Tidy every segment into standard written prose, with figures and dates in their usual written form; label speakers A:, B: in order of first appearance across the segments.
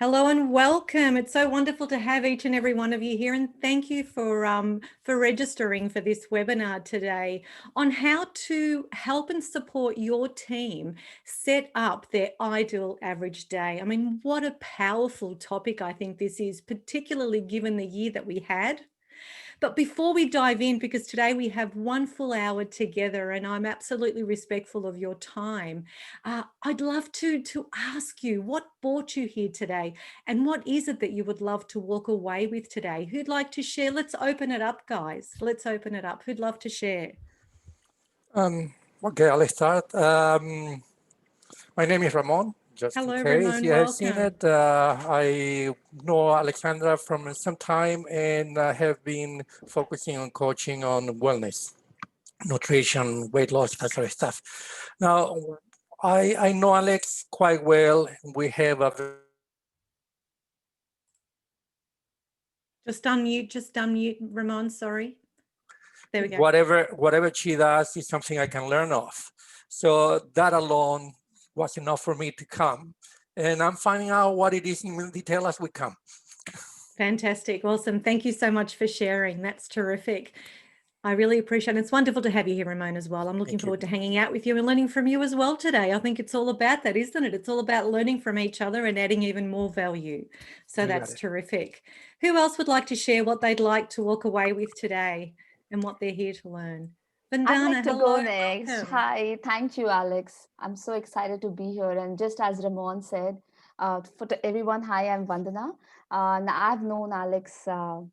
A: Hello and welcome. It's so wonderful to have each and every one of you here, and thank you for registering for this webinar today on how to help and support your team set up their ideal average day. I mean, what a powerful topic I think this is, particularly given the year that we had. But before we dive in, because today we have one full hour together and I'm absolutely respectful of your time, I'd love to ask you what brought you here today and what is it that you would love to walk away with today? Who'd like to share? Let's open it up, guys. Let's open it up. Who'd love to share?
B: Okay, I'll start. My name is Ramon. Just
A: Hello,
B: in case
A: Ramon,
B: you have seen
A: welcome.
B: it, I know Alexandra from some time and have been focusing on coaching on wellness, nutrition, weight loss, that sort of stuff. Now, I know Alex quite well. We have a
A: Just unmute, Ramon, sorry. There we go.
B: whatever she does is something I can learn of. So that alone was enough for me to come. And I'm finding out what it is in detail as we come.
A: Fantastic. Awesome. Thank you so much for sharing. That's terrific. I really appreciate it. It's wonderful to have you here, Ramon, as well. I'm looking forward to hanging out with you and learning from you as well today. I think it's all about that, isn't it? It's all about learning from each other and adding even more value. So that's terrific. Who else would like to share what they'd like to walk away with today and what they're here to learn? Vandana,
C: I'd like to
A: hello,
C: go next.
A: welcome.
C: Hi, thank you, Alex. I'm so excited to be here. And just as Ramon said, for everyone, hi, I'm Vandana. And I've known Alex, for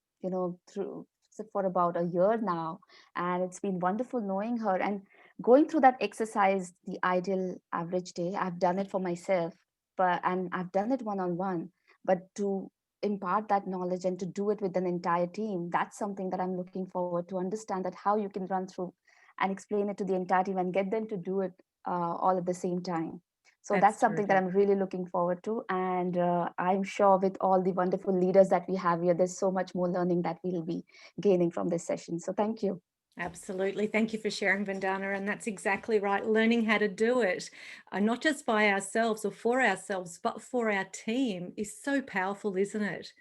C: about a year now, and it's been wonderful knowing her and going through that exercise, the ideal average day. I've done it for myself, and I've done it one-on-one. But to impart that knowledge and to do it with an entire team, that's something that I'm looking forward to understand, that how you can run through and explain it to the entire team and get them to do it all at the same time. So that's something that I'm really looking forward to. And I'm sure with all the wonderful leaders that we have here, there's so much more learning that we'll be gaining from this session. So thank you.
A: Absolutely. Thank you for sharing, Vandana. And that's exactly right. Learning how to do it, not just by ourselves or for ourselves, but for our team is so powerful, isn't it?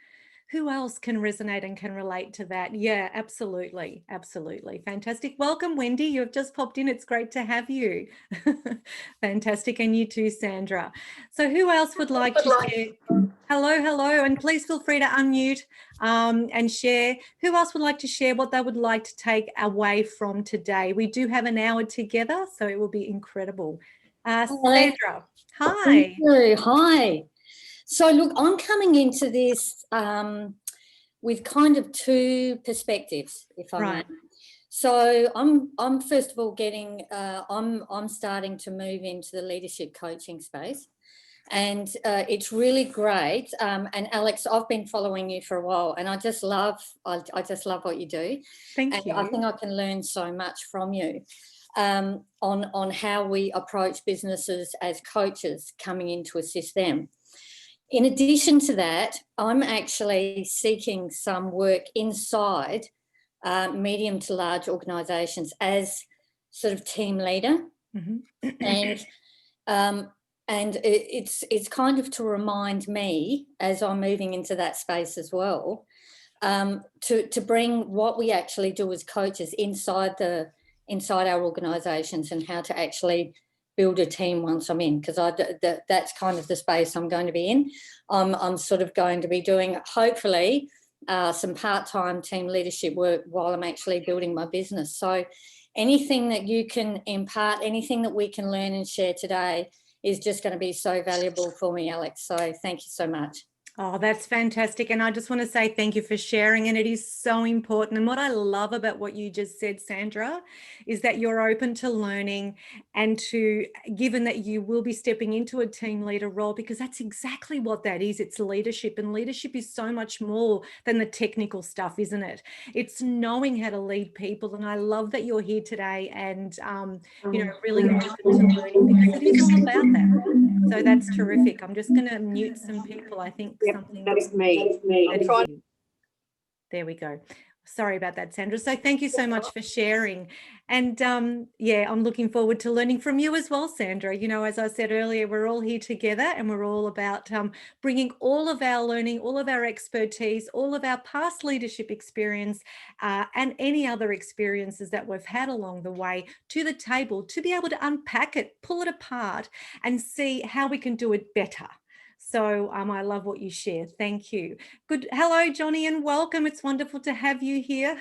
A: Who else can resonate and can relate to that? Yeah, absolutely. Absolutely. Fantastic. Welcome, Wendy. You have just popped in. It's great to have you. Fantastic. And you too, Sandra. So who else would like to share? Hello, hello. And please feel free to unmute and share. Who else would like to share what they would like to take away from today? We do have an hour together, so it will be incredible. Sandra, hi.
D: Thank you. Hi. So look, I'm coming into this with kind of two perspectives, if I may. So I'm first of all getting, I'm starting to move into the leadership coaching space, and it's really great. And Alex, I've been following you for a while, and I just love what you do.
A: Thank you.
D: I think I can learn so much from you. On how we approach businesses as coaches coming in to assist them. In addition to that, I'm actually seeking some work inside medium to large organisations as sort of team leader, and it's kind of to remind me as I'm moving into that space as well, to bring what we actually do as coaches inside our organisations and how to actually build a team once I'm in, because that's kind of the space I'm going to be in. I'm sort of going to be doing, hopefully, some part-time team leadership work while I'm actually building my business. So anything that you can impart, anything that we can learn and share today is just going to be so valuable for me, Alex. So thank you so much.
A: Oh, that's fantastic. And I just want to say thank you for sharing. And it is so important. And what I love about what you just said, Sandra, is that you're open to learning and to, given that you will be stepping into a team leader role, because that's exactly what that is. It's leadership, and leadership is so much more than the technical stuff, isn't it? It's knowing how to lead people. And I love that you're here today and, really open to learning, because it is all about that. So that's terrific. I'm just going to mute some people. I think something.
E: That's me.
A: There we go. Sorry about that, Sandra. So thank you so much for sharing. And yeah, I'm looking forward to learning from you as well, Sandra. You know, as I said earlier, we're all here together and we're all about bringing all of our learning, all of our expertise, all of our past leadership experience and any other experiences that we've had along the way to the table to be able to unpack it, pull it apart and see how we can do it better. So I love what you share. Thank you. Good. Hello, Johnny, and welcome. It's wonderful to have you here.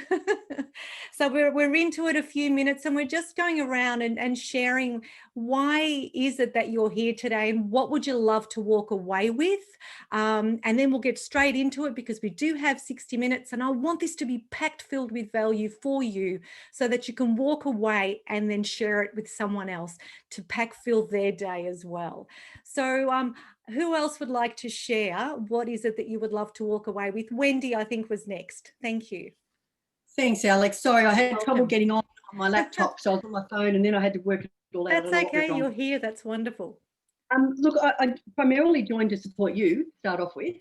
A: So we're into it a few minutes and we're just going around and sharing why is it that you're here today and what would you love to walk away with? And then we'll get straight into it because we do have 60 minutes and I want this to be packed filled with value for you so that you can walk away and then share it with someone else to pack fill their day as well. So who else would like to share? What is it that you would love to walk away with? Wendy, I think, was next. Thank you.
E: Thanks, Alex. Sorry, I had trouble
A: Welcome.
E: getting on my laptop, so I was on my phone and then I had to work it all out. I
A: That's
E: don't know what went
A: okay.
E: wrong.
A: You're here. That's wonderful.
E: Look, I primarily joined to support you, to start off with,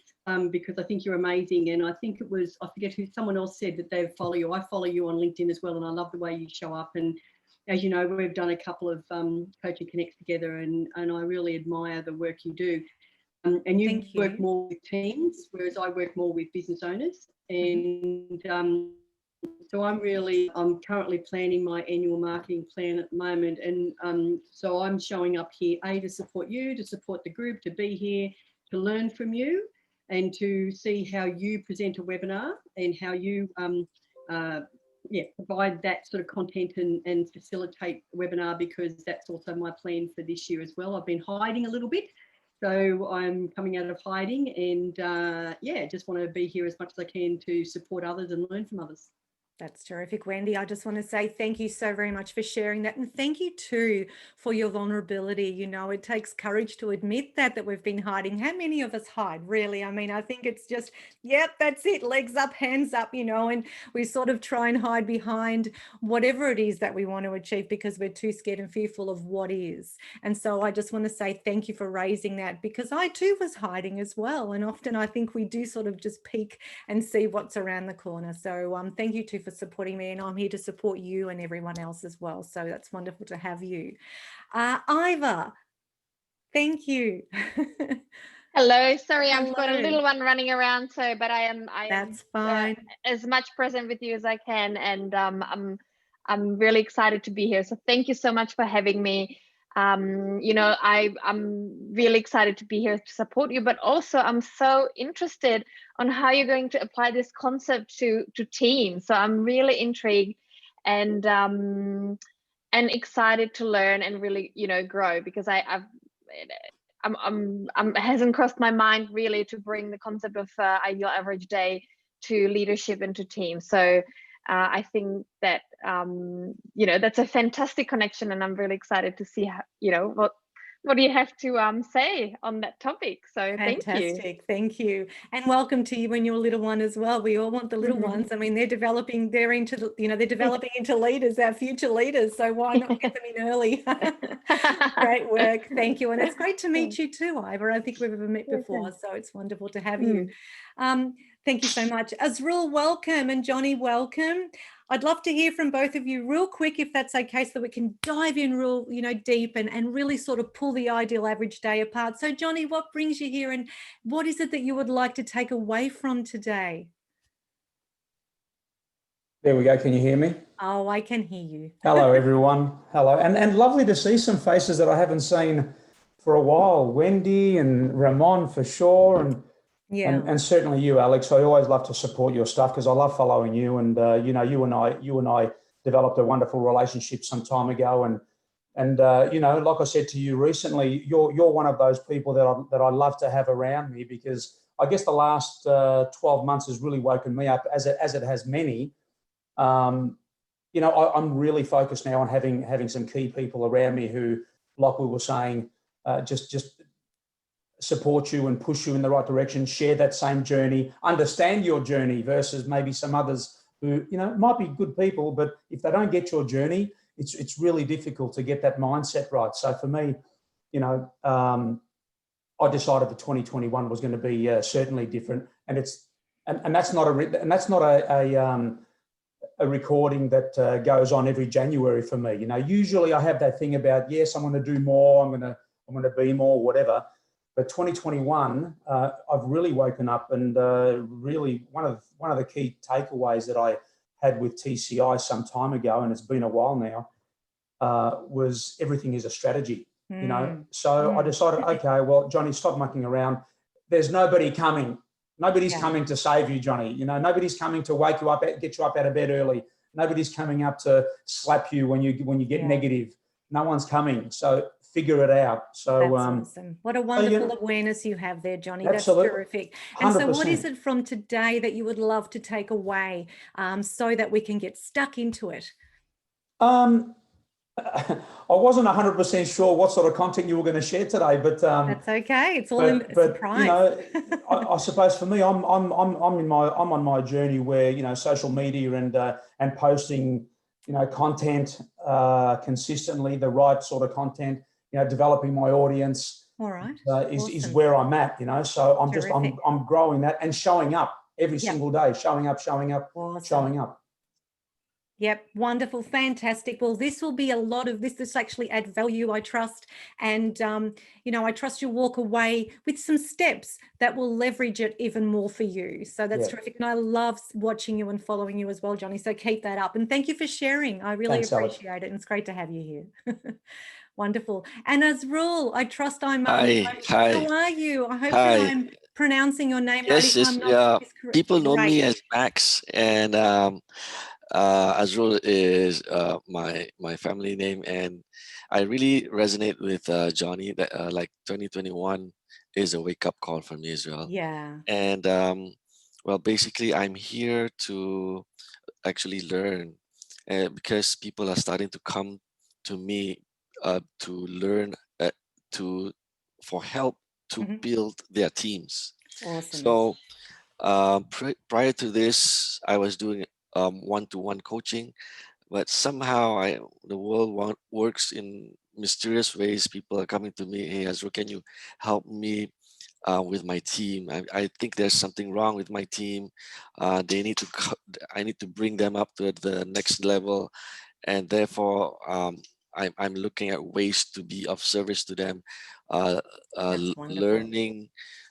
E: because I think you're amazing. And I think it was, I forget who, someone else said that they follow you. I follow you on LinkedIn as well, and I love the way you show up. And as you know, we've done a couple of coaching connects together, and I really admire the work you do. And you work more with teams, whereas I work more with business owners. And so I'm currently planning my annual marketing plan at the moment. And so I'm showing up here, to support you, to support the group, to be here, to learn from you and to see how you present a webinar and how you provide that sort of content and facilitate the webinar, because that's also my plan for this year as well. I've been hiding a little bit. So I'm coming out of hiding and just want to be here as much as I can to support others and learn from others.
A: That's terrific, Wendy. I just want to say thank you so very much for sharing that. And thank you too for your vulnerability. You know, it takes courage to admit that we've been hiding. How many of us hide, really? I mean, I think it's just, yep, that's it. Legs up, hands up, you know, and we sort of try and hide behind whatever it is that we want to achieve because we're too scared and fearful of what is. And so I just want to say thank you for raising that, because I too was hiding as well. And often I think we do sort of just peek and see what's around the corner. So thank you too for supporting me, and I'm here to support you and everyone else as well. So that's wonderful to have you. Iva, thank you.
F: Hello, sorry,
A: Hello.
F: I've got a little one running around, but I am
A: That's fine.
F: As much present with you as I can, and I'm really excited to be here. So thank you so much for having me. You know, I'm really excited to be here to support you, but also I'm so interested on how you're going to apply this concept to teams. So I'm really intrigued and excited to learn and really, you know, grow, because it hasn't crossed my mind really to bring the concept of ideal average day to leadership and to teams. So I think that you know, that's a fantastic connection, and I'm really excited to see how, you know, what do you have to say on that topic. So
A: fantastic. Thank you. And welcome to you and your little one as well. We all want the little ones. I mean, they're developing, they're into the, you know, they're developing into leaders, our future leaders. So why not get them in early? Great work. Thank you. And it's great to meet you too, Iva. I don't think we've ever met before. So it's wonderful to have you. Thank you so much. Azrul, welcome. And Johnny, welcome. I'd love to hear from both of you real quick, if that's okay, so that we can dive in real, you know, deep and really sort of pull the ideal average day apart. So Johnny, what brings you here and what is it that you would like to take away from today?
G: There we go. Can you hear me?
A: Oh, I can hear you.
G: Hello, everyone. Hello. And lovely to see some faces that I haven't seen for a while. Wendy and Ramon for sure. And certainly you, Alex. I always love to support your stuff because I love following you. And you know, you and I developed a wonderful relationship some time ago. And you know, like I said to you recently, you're one of those people that I love to have around me, because I guess the last 12 months has really woken me up, as it has many. You know, I'm really focused now on having some key people around me who, like we were saying, just support you and push you in the right direction, share that same journey, understand your journey, versus maybe some others who, you know, might be good people, but if they don't get your journey, it's really difficult to get that mindset right. So for me, you know, I decided that 2021 was going to be certainly different, and that's not a recording that goes on every January for me. You know, usually I have that thing about, yes, I'm going to do more, I'm going to be more, whatever. But 2021, I've really woken up, and really one of the key takeaways that I had with TCI some time ago, and it's been a while now, was everything is a strategy. You know, so I decided, okay, well, Johnny, stop mucking around. There's nobody coming. Nobody's coming to save you, Johnny. You know, nobody's coming to wake you up, get you up out of bed early. Nobody's coming up to slap you when you get negative. No one's coming. So figure it out. So
A: that's awesome. What a wonderful awareness you have there, Johnny.
G: Absolutely.
A: That's terrific.
G: 100%.
A: And so what is it from today that you would love to take away so that we can get stuck into it?
G: I wasn't 100% sure what sort of content you were going to share today, but
A: that's okay. It's all in surprise.
G: You know, I suppose for me, I'm on my journey where, you know, social media and posting, you know, content consistently, the right sort of content, you know, developing my audience.
A: All right.
G: Is where I'm at, you know. So I'm growing that and showing up every single day, showing up,
A: awesome.
G: showing up.
A: Yep, wonderful, fantastic. Well, this will be a lot of this. This actually add value, I trust. And, you know, I trust you'll walk away with some steps that will leverage it even more for you. So that's terrific. And I love watching you and following you as well, Johnny. So keep that up. And thank you for sharing. I really appreciate it. And it's great to have you here. Wonderful. And Azrul, I trust I'm...
H: Hi.
A: How are you? I hope I'm pronouncing your name right.
H: Yes, people know me as Max, and Azrul is my family name, and I really resonate with Johnny that like 2021 is a wake-up call for me as well.
A: Yeah.
H: And well, basically I'm here to actually learn, because people are starting to come to me to learn, for help to build their teams.
A: Awesome.
H: So prior to this, I was doing one-to-one coaching, but somehow the world works in mysterious ways. People are coming to me, hey Azrul, can you help me with my team? I think there's something wrong with my team. I need to bring them up to the next level, and therefore I'm looking at ways to be of service to them,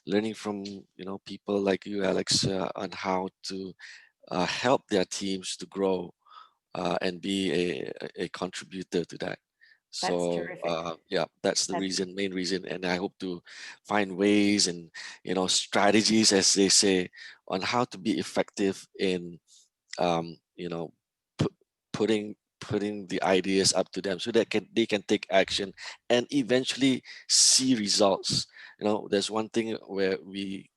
H: learning from, you know, people like you, Alex, on how to help their teams to grow and be a contributor to that. So yeah, that's the main reason, and I hope to find ways and, you know, strategies, as they say, on how to be effective in you know, putting the ideas up to them so that they can take action and eventually see results. You know, there's one thing where we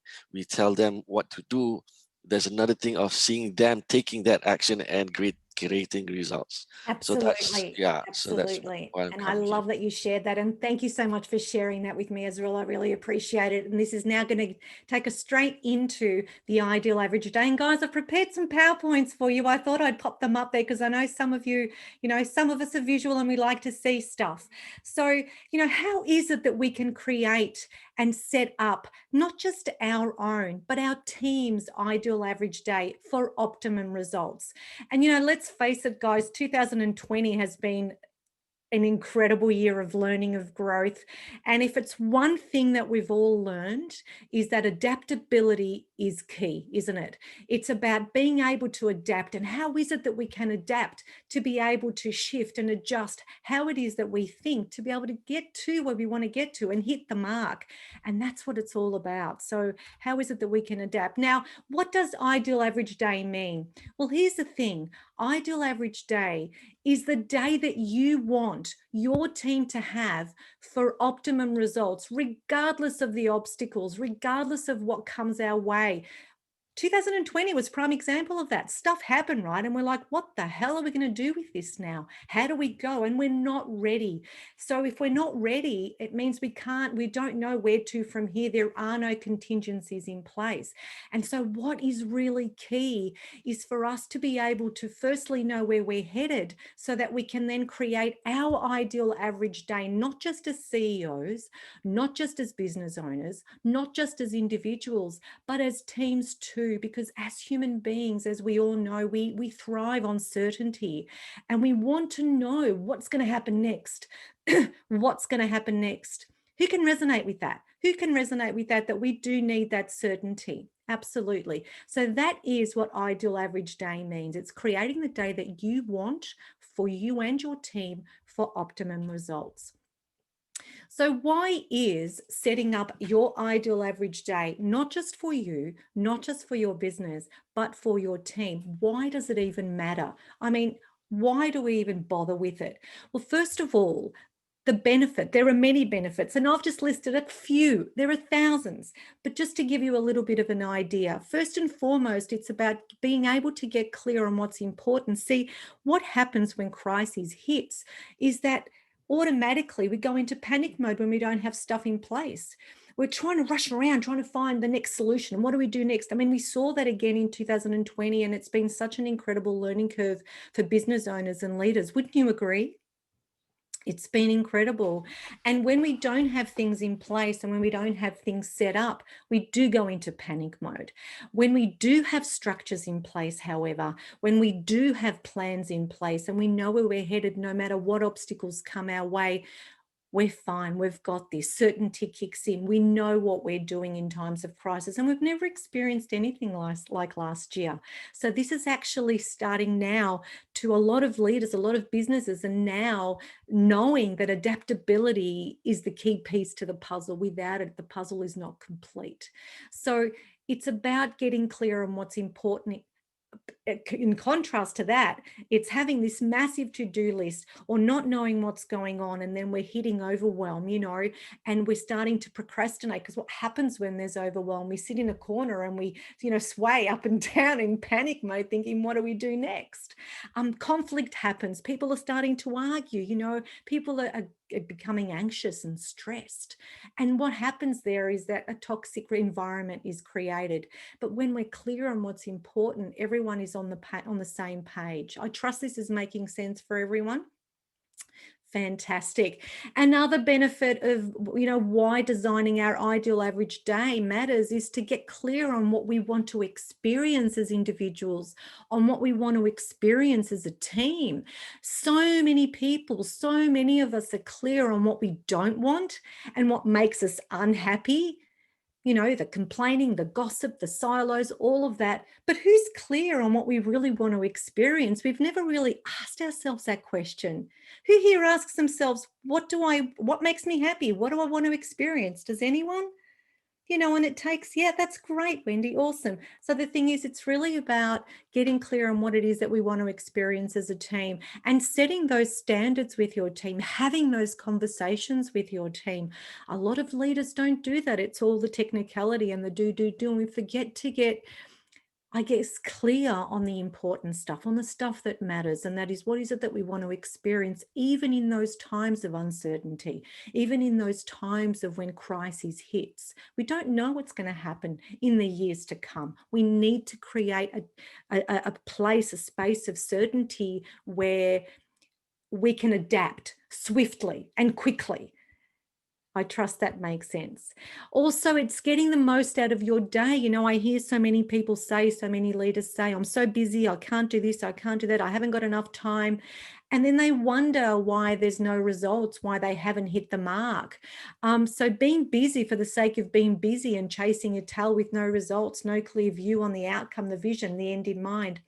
H: tell them what to do. There's another thing of seeing them taking that action and creating results.
A: Absolutely.
H: So that's why I'm
A: and I love that you shared that. And thank you so much for sharing that with me, Azrul. I really appreciate it. And this is now going to take us straight into the ideal average day. And guys, I've prepared some PowerPoints for you. I thought I'd pop them up there because I know some of you, you know, some of us are visual and we like to see stuff. So, you know, how is it that we can create and set up not just our own, but our team's ideal average day for optimum results? And, you know, let's face it, guys, 2020 has been an incredible year of learning, of growth. And if it's one thing that we've all learned, is that adaptability is key, isn't it? It's about being able to adapt. And how is it that we can adapt to be able to shift and adjust how it is that we think to be able to get to where we want to get to and hit the mark? And that's what it's all about. So how is it that we can adapt? Now, what does ideal average day mean? Well, here's the thing. Ideal average day is the day that you want your team to have for optimum results, regardless of the obstacles, regardless of what comes our way. 2020 was a prime example of that. Stuff happened, right? And we're like, what the hell are we going to do with this now? How do we go? And we're not ready. So if we're not ready, it means we don't know where to from here. There are no contingencies in place. And so what is really key is for us to be able to firstly know where we're headed so that we can then create our ideal average day, not just as CEOs, not just as business owners, not just as individuals, but as teams too. too, because as human beings, as we all know, we thrive on certainty, and we want to know what's going to happen next. What's going to happen next? Who can resonate with that? Who can resonate with that, that we do need that certainty? Absolutely. So that is what ideal average day means. It's creating the day that you want for you and your team for optimum results. So why is setting up your ideal average day, not just for you, not just for your business, but for your team? Why does it even matter? I mean, why do we even bother with it? Well, first of all, the benefit, there are many benefits, and I've just listed a few. There are thousands, but just to give you a little bit of an idea, first and foremost, it's about being able to get clear on what's important. See, what happens when crises hits is that automatically we go into panic mode when we don't have stuff in place. We're trying to rush around, trying to find the next solution. And what do we do next? I mean, we saw that again in 2020, and it's been such an incredible learning curve for business owners and leaders. Wouldn't you agree? It's been incredible. And when we don't have things in place and when we don't have things set up, we do go into panic mode. When we do have structures in place, however, when we do have plans in place and we know where we're headed, no matter what obstacles come our way, we're fine, we've got this. Certainty kicks in. We know what we're doing in times of crisis, and we've never experienced anything like last year. So this is actually starting now to a lot of leaders, a lot of businesses are now knowing that adaptability is the key piece to the puzzle. Without it, the puzzle is not complete. So it's about getting clear on what's important. In contrast to that, it's having this massive to-do list or not knowing what's going on, and then we're hitting overwhelm, and we're starting to procrastinate, because what happens when there's overwhelm, we sit in a corner and we sway up and down in panic mode thinking, what do we do next? Conflict happens. People are starting to argue, people are becoming anxious and stressed, and what happens there is that a toxic environment is created. But when we're clear on what's important, everyone is on the same page. I trust this is making sense for everyone. Fantastic. Another benefit of, why designing our ideal average day matters is to get clear on what we want to experience as individuals, on what we want to experience as a team. So many people, so many of us are clear on what we don't want and what makes us unhappy. The complaining, the gossip, the silos, all of that. But who's clear on what we really want to experience? We've never really asked ourselves that question. Who here asks themselves, what makes me happy? What do I want to experience? Does anyone? And it takes, that's great, Wendy, awesome. So the thing is, it's really about getting clear on what it is that we want to experience as a team and setting those standards with your team, having those conversations with your team. A lot of leaders don't do that. It's all the technicality and the do, and we forget to get, clear on the important stuff, on the stuff that matters. And that is, what is it that we want to experience, even in those times of uncertainty, even in those times of when crisis hits. We don't know what's going to happen in the years to come. We need to create a place, a space of certainty where we can adapt swiftly and quickly. I trust that makes sense. Also, it's getting the most out of your day. I hear so many people say, so many leaders say, I'm so busy, I can't do this, I can't do that, I haven't got enough time. And then they wonder why there's no results, why they haven't hit the mark. So being busy for the sake of being busy and chasing your tail with no results, no clear view on the outcome, the vision, the end in mind,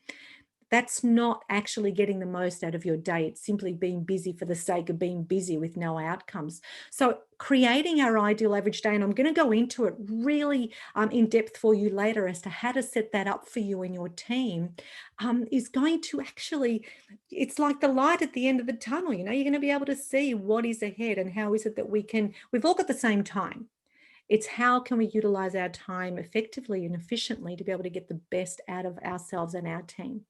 A: that's not actually getting the most out of your day. It's simply being busy for the sake of being busy with no outcomes. So creating our ideal average day, and I'm going to go into it really in depth for you later as to how to set that up for you and your team, is going to actually, it's like the light at the end of the tunnel. You're going to be able to see what is ahead and how is it that we've all got the same time. It's how can we utilize our time effectively and efficiently to be able to get the best out of ourselves and our team.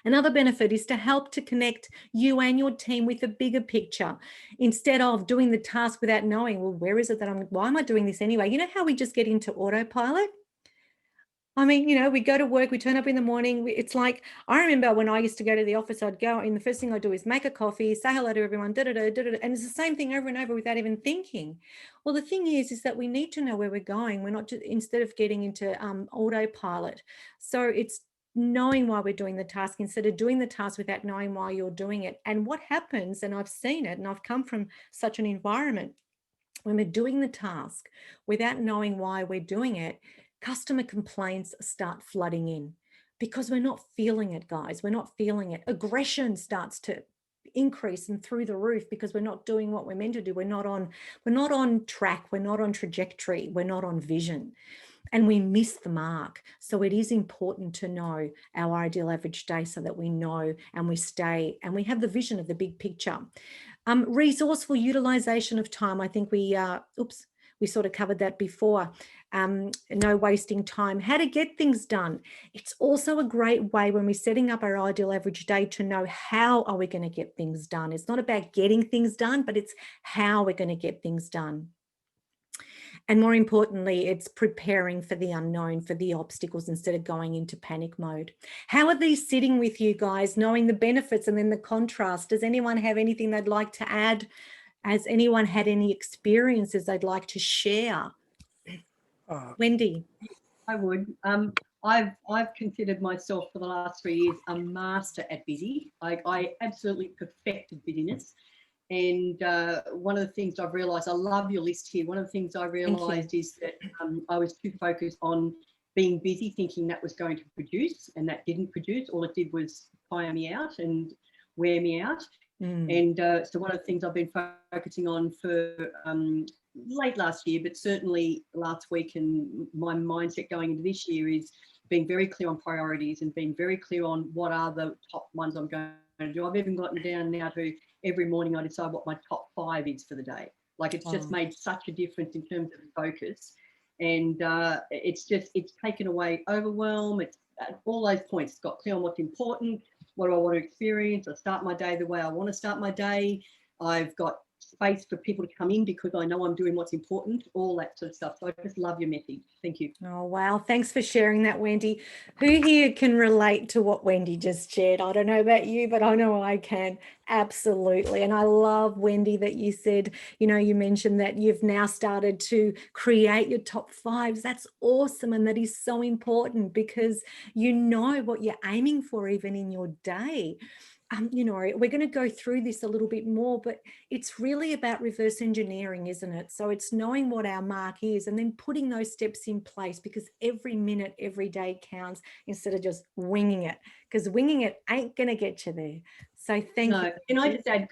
A: Another benefit is to help to connect you and your team with a bigger picture instead of doing the task without knowing, well, where is it that why am I doing this anyway? You know how we just get into autopilot? I mean, you know, we go to work, we turn up in the morning. It's like, I remember when I used to go to the office, I'd go and the first thing I'd do is make a coffee, say hello to everyone, and it's the same thing over and over without even thinking. Well, the thing is that we need to know where we're going. We're not just, instead of getting into autopilot. So it's knowing why we're doing the task instead of doing the task without knowing why you're doing it. And what happens, and I've seen it, and I've come from such an environment, when we're doing the task without knowing why we're doing it, customer complaints start flooding in because we're not feeling it, guys. We're not feeling it. Aggression starts to increase and through the roof because we're not doing what we're meant to do. We're not on track. We're not on trajectory. We're not on vision. And we miss the mark. So it is important to know our ideal average day so that we know and we stay and we have the vision of the big picture. Resourceful utilization of time. I think we sort of covered that before. No wasting time. How to get things done. It's also a great way when we're setting up our ideal average day to know how are we going to get things done. It's not about getting things done, but it's how we're going to get things done. And more importantly, it's preparing for the unknown, for the obstacles instead of going into panic mode. How are these sitting with you guys, knowing the benefits and then the contrast? Does anyone have anything they'd like to add? Has anyone had any experiences they'd like to share? Wendy?
E: I would. I've considered myself for the last 3 years a master at busy. I absolutely perfected busyness. And one of the things I've realised, I love your list here. One of the things I realised is that I was too focused on being busy, thinking that was going to produce, and that didn't produce. All it did was tire me out and wear me out. And so one of the things I've been focusing on for late last year, but certainly last week, and my mindset going into this year is being very clear on priorities and being very clear on what are the top ones I'm going to do. I've even gotten down now to every morning I decide what my top 5 is for the day. Like it's just made such a difference in terms of focus. And it's taken away overwhelm. It's all those points. It's got clear on what's important. What do I want to experience? I start my day the way I want to start my day. I've got space for people to come in because I know I'm doing what's important, all that sort of stuff. So I just love your message. Thank you.
A: Oh, wow. Thanks for sharing that, Wendy. Who here can relate to what Wendy just shared? I don't know about you, but I know I can. Absolutely. And I love, Wendy, that you said, you know, you mentioned that you've now started to create your top 5s. That's awesome. And that is so important because you know what you're aiming for even in your day. You know, we're going to go through this a little bit more, but it's really about reverse engineering, isn't it? So it's knowing what our mark is and then putting those steps in place because every minute, every day counts instead of just winging it, because winging it ain't going to get you there. So thank you.
E: Can I just add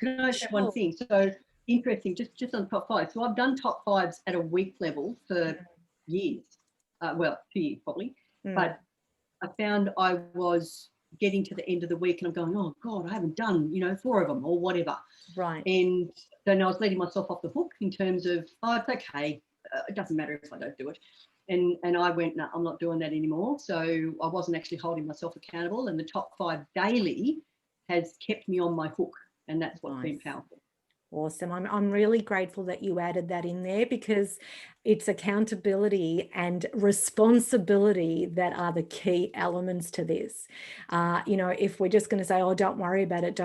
E: one thing? So interesting, just on top 5. So I've done top 5s at a week level for years. Well, 2 years probably. But I found I was getting to the end of the week and I'm going, oh God, I haven't done, 4 of them or whatever.
A: Right.
E: And then I was letting myself off the hook in terms of, oh, it's okay. It doesn't matter if I don't do it. And I went, no, I'm not doing that anymore. So I wasn't actually holding myself accountable. And the top 5 daily has kept me on my hook. And that's what's been powerful.
A: Awesome. I'm really grateful that you added that in there because it's accountability and responsibility that are the key elements to this. You know, if we're just going to say, oh, don't worry about it,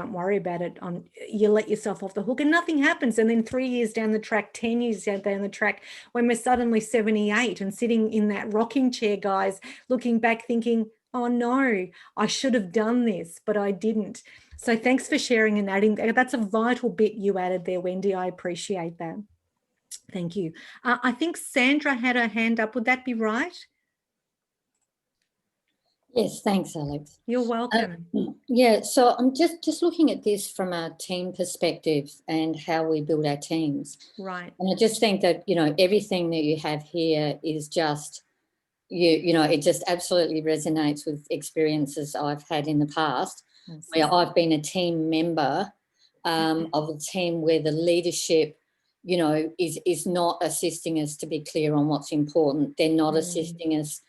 A: you let yourself off the hook and nothing happens. And then 3 years down the track, 10 years down the track, when we're suddenly 78 and sitting in that rocking chair, guys, looking back thinking, oh no, I should have done this, but I didn't. So thanks for sharing and adding. That's a vital bit you added there, Wendy. I appreciate that. Thank you. I think Sandra had her hand up. Would that be right?
D: Yes, thanks, Alex.
A: You're welcome.
D: Yeah, so I'm just looking at this from a team perspective and how we build our teams.
A: Right.
D: And I just think that, you know, everything that you have here is just, you know, it just absolutely resonates with experiences I've had in the past where I've been a team member of a team where the leadership, you know, is not assisting us to be clear on what's important. They're not assisting us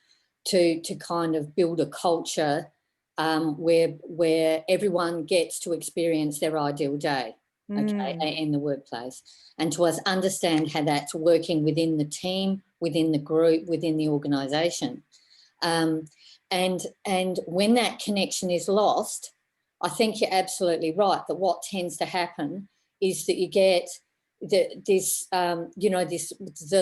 D: to kind of build a culture where everyone gets to experience their ideal day, okay, in the workplace, and to us understand how that's working within the team, within the group, within the organisation. And when that connection is lost, I think you're absolutely right that what tends to happen is that you get the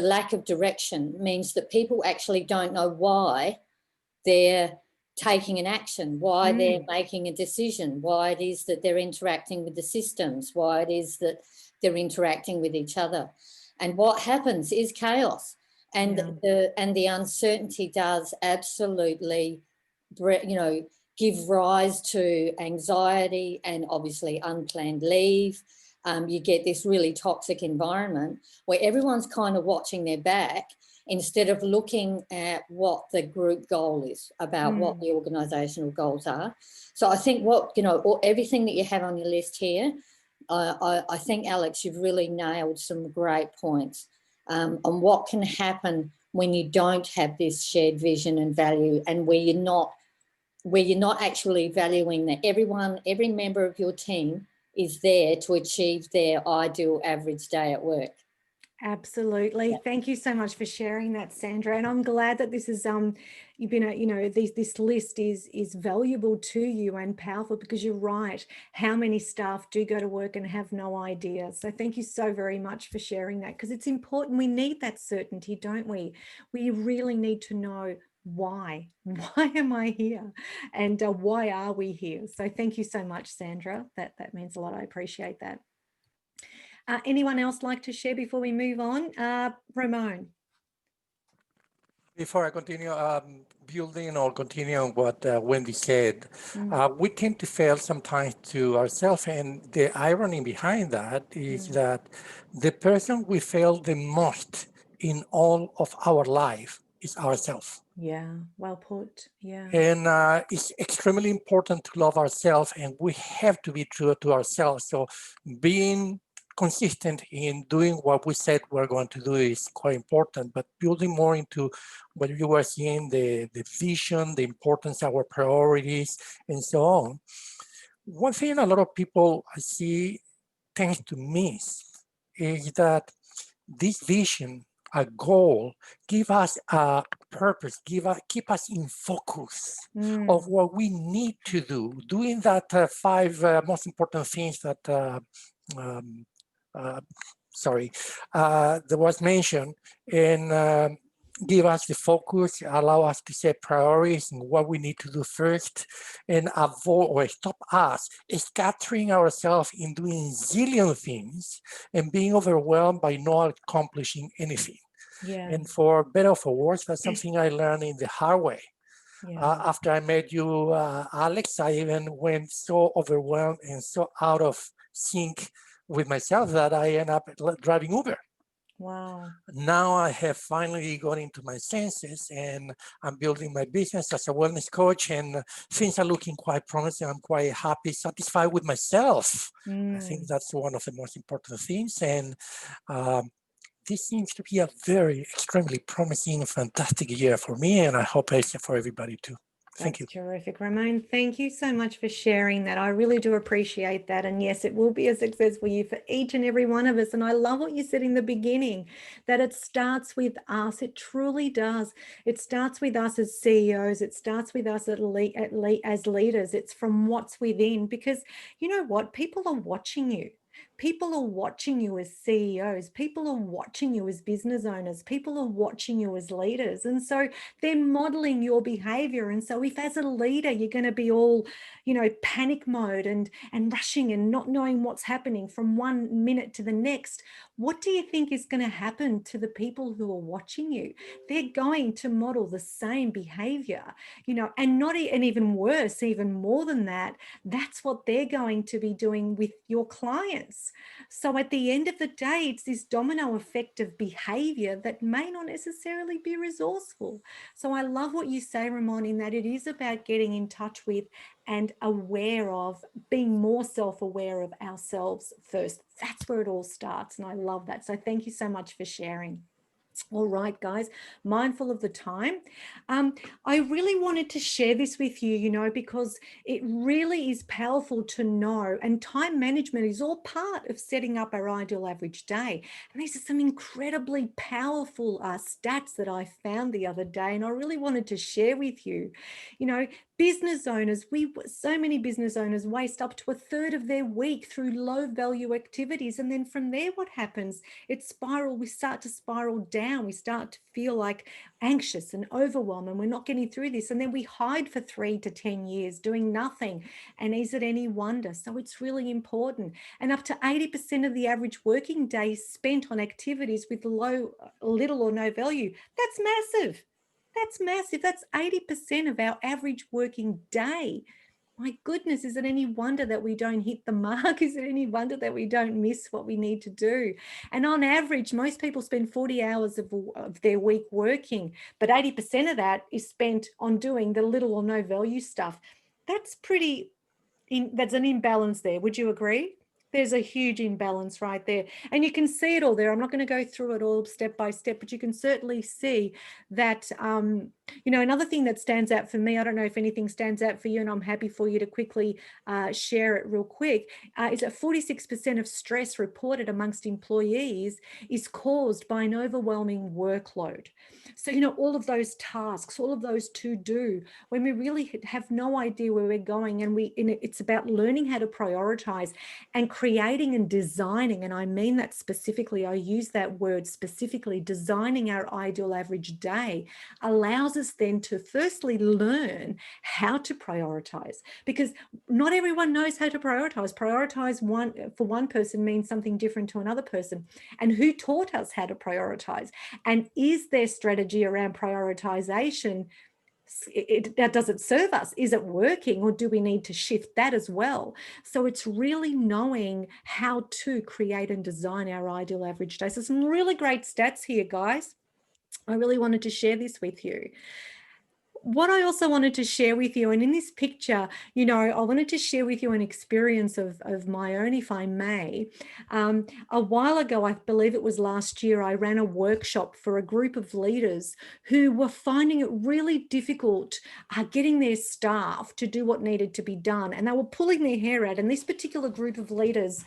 D: lack of direction means that people actually don't know why they're taking an action, why they're making a decision, why it is that they're interacting with the systems, why it is that they're interacting with each other. And what happens is chaos. And the uncertainty does absolutely, give rise to anxiety and obviously unplanned leave. You get this really toxic environment where everyone's kind of watching their back instead of looking at what the group goal is, about what the organisational goals are. So I think everything that you have on your list here, I think, Alex, you've really nailed some great points on what can happen when you don't have this shared vision and value, and where you're not actually valuing that every member of your team is there to achieve their ideal average day at work.
A: Absolutely. Yeah. Thank you so much for sharing that, Sandra. And I'm glad that this is you've been this list is valuable to you and powerful, because you're right. How many staff do go to work and have no idea? So thank you so very much for sharing that, because it's important. We need that certainty, don't we? We really need to know why am I here, and why are we here? So thank you so much, Sandra. That means a lot. I appreciate that. Anyone else like to share before we move on? Ramon.
B: Before I continue, building or continuing what Wendy said, we tend to fail sometimes to ourselves, and the irony behind that is that the person we fail the most in all of our life is ourselves.
A: Yeah, well put. Yeah.
B: And it's extremely important to love ourselves, and we have to be true to ourselves. So being consistent in doing what we said we're going to do is quite important, but building more into what you were seeing, the vision, the importance of our priorities, and so on. One thing a lot of people I see tends to miss is that this vision, a goal, give us a purpose, keep us in focus of what we need to do, doing that 5 most important things that that was mentioned, and give us the focus, allow us to set priorities and what we need to do first, and avoid or stop us scattering ourselves in doing zillion things and being overwhelmed by not accomplishing anything. Yeah. And for better or for worse, that's something I learned in the hard way. Yeah. After I met you, Alex, I even went so overwhelmed and so out of sync with myself that I end up driving Uber.
A: Wow.
B: Now I have finally got into my senses, and I'm building my business as a wellness coach, and things are looking quite promising. I'm quite happy, satisfied with myself. I think that's one of the most important things. And this seems to be a very extremely promising, fantastic year for me, and I hope it's for everybody too. Thank you.
A: That's terrific, Ramon. Thank you so much for sharing that. I really do appreciate that. And yes, it will be a successful year for each and every one of us. And I love what you said in the beginning, that it starts with us. It truly does. It starts with us as CEOs. It starts with us as leaders. It's from what's within, because you know what? People are watching you. People are watching you as CEOs. People are watching you as business owners. People are watching you as leaders. And so they're modeling your behavior. And so if as a leader, you're going to be all, panic mode and rushing and not knowing what's happening from one minute to the next, what do you think is going to happen to the people who are watching you? They're going to model the same behavior, and even worse, even more than that, that's what they're going to be doing with your clients. So at the end of the day, it's this domino effect of behavior that may not necessarily be resourceful. So I love what you say, Ramon, in that it is about getting in touch with and aware of, being more self-aware of ourselves first. That's where it all starts. And I love that. So thank you so much for sharing. All right, guys, mindful of the time. I really wanted to share this with you, you know, because it really is powerful to know, and time management is all part of setting up our ideal average day. And these are some incredibly powerful stats that I found the other day, and I really wanted to share with you. You know, business owners, so many business owners waste up to a third of their week through low value activities. And then from there, what happens? We start to spiral down. We start to feel like anxious and overwhelmed, and we're not getting through this. And then we hide for 3 to 10 years doing nothing. And is it any wonder? So it's really important. And up to 80% of the average working day is spent on activities with little or no value. That's massive. That's massive. That's 80% of our average working day. My goodness, is it any wonder that we don't hit the mark? Is it any wonder that we don't miss what we need to do? And on average, most people spend 40 hours of their week working, but 80% of that is spent on doing the little or no value stuff. That's that's an imbalance there. Would you agree? There's a huge imbalance right there. And you can see it all there. I'm not going to go through it all step by step, but you can certainly see that, you know, another thing that stands out for me, I don't know if anything stands out for you, and I'm happy for you to quickly share it real quick, is that 46% of stress reported amongst employees is caused by an overwhelming workload. So, you know, all of those tasks, all of those to do, when we really have no idea where we're going, and it's about learning how to prioritize and creating and designing, and I mean that specifically, I use that word specifically, designing our ideal average day allows us then to firstly learn how to prioritize, because not everyone knows how to prioritize. For one person means something different to another person. And who taught us how to prioritize? And is there strategy around prioritization that doesn't serve us? Is it working, or do we need to shift that as well? So it's really knowing how to create and design our ideal average day. So some really great stats here, guys. I really wanted to share this with you. What I also wanted to share with you, and in this picture, you know, I wanted to share with you an experience of my own, if I may. A while ago, I believe it was last year, I ran a workshop for a group of leaders who were finding it really difficult getting their staff to do what needed to be done. And they were pulling their hair out. And this particular group of leaders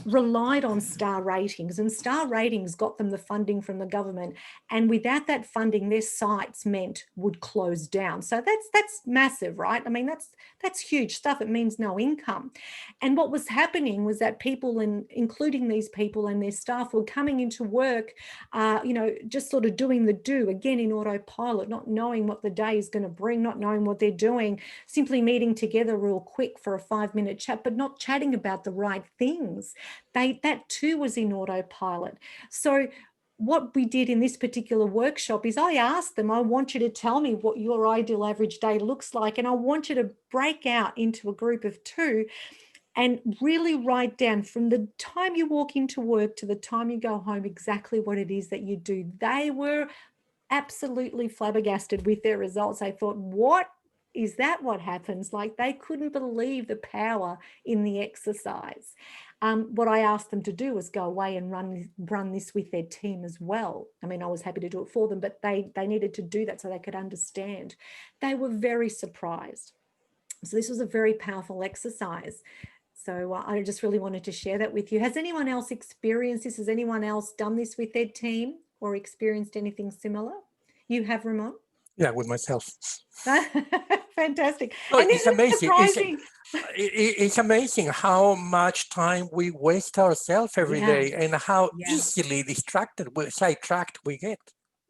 A: relied on star ratings, and star ratings got them the funding from the government. And without that funding, their sites would close down. So that's massive, right? I mean, that's huge stuff. It means no income. And what was happening was that people, including these people and their staff, were coming into work, you know, just sort of doing the do, again in autopilot, not knowing what the day is going to bring, not knowing what they're doing, simply meeting together real quick for a 5-minute chat, but not chatting about the right things. That too was in autopilot. So what we did in this particular workshop is I asked them, I want you to tell me what your ideal average day looks like. And I want you to break out into a group of 2 and really write down from the time you walk into work to the time you go home exactly what it is that you do. They were absolutely flabbergasted with their results. They thought, is that what happens? Like, they couldn't believe the power in the exercise. What I asked them to do was go away and run this with their team as well. I mean, I was happy to do it for them, but they needed to do that so they could understand. They were very surprised. So this was a very powerful exercise. So I just really wanted to share that with you. Has anyone else experienced this? Has anyone else done this with their team or experienced anything similar? You have, Ramon?
B: Yeah, with myself.
A: Fantastic.
B: Oh,
A: and
B: it's amazing.
A: Surprising.
B: It's amazing how much time we waste ourselves every day, and how easily sidetracked we get.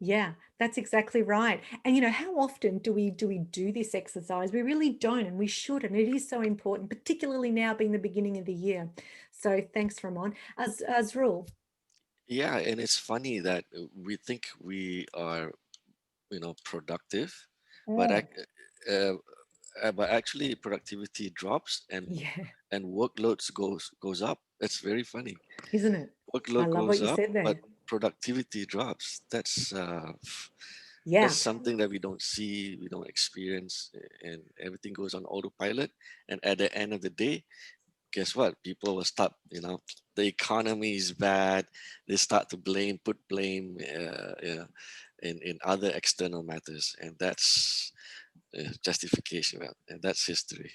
A: Yeah, that's exactly right. And, you know, how often do we do this exercise? We really don't, and we should. And it is so important, particularly now being the beginning of the year. So thanks, Ramon. Azrul.
H: Yeah, and it's funny that we think we are, you know, productive, but actually productivity drops, and workloads goes up. That's very funny,
A: isn't it?
H: Workload
A: I love
H: goes
A: what you
H: up,
A: said there.
H: but productivity drops. That's something that we don't see, we don't experience, and everything goes on autopilot. And at the end of the day, guess what? People will start, the economy is bad. They start to put blame in other external matters. And that's justification, and that's history.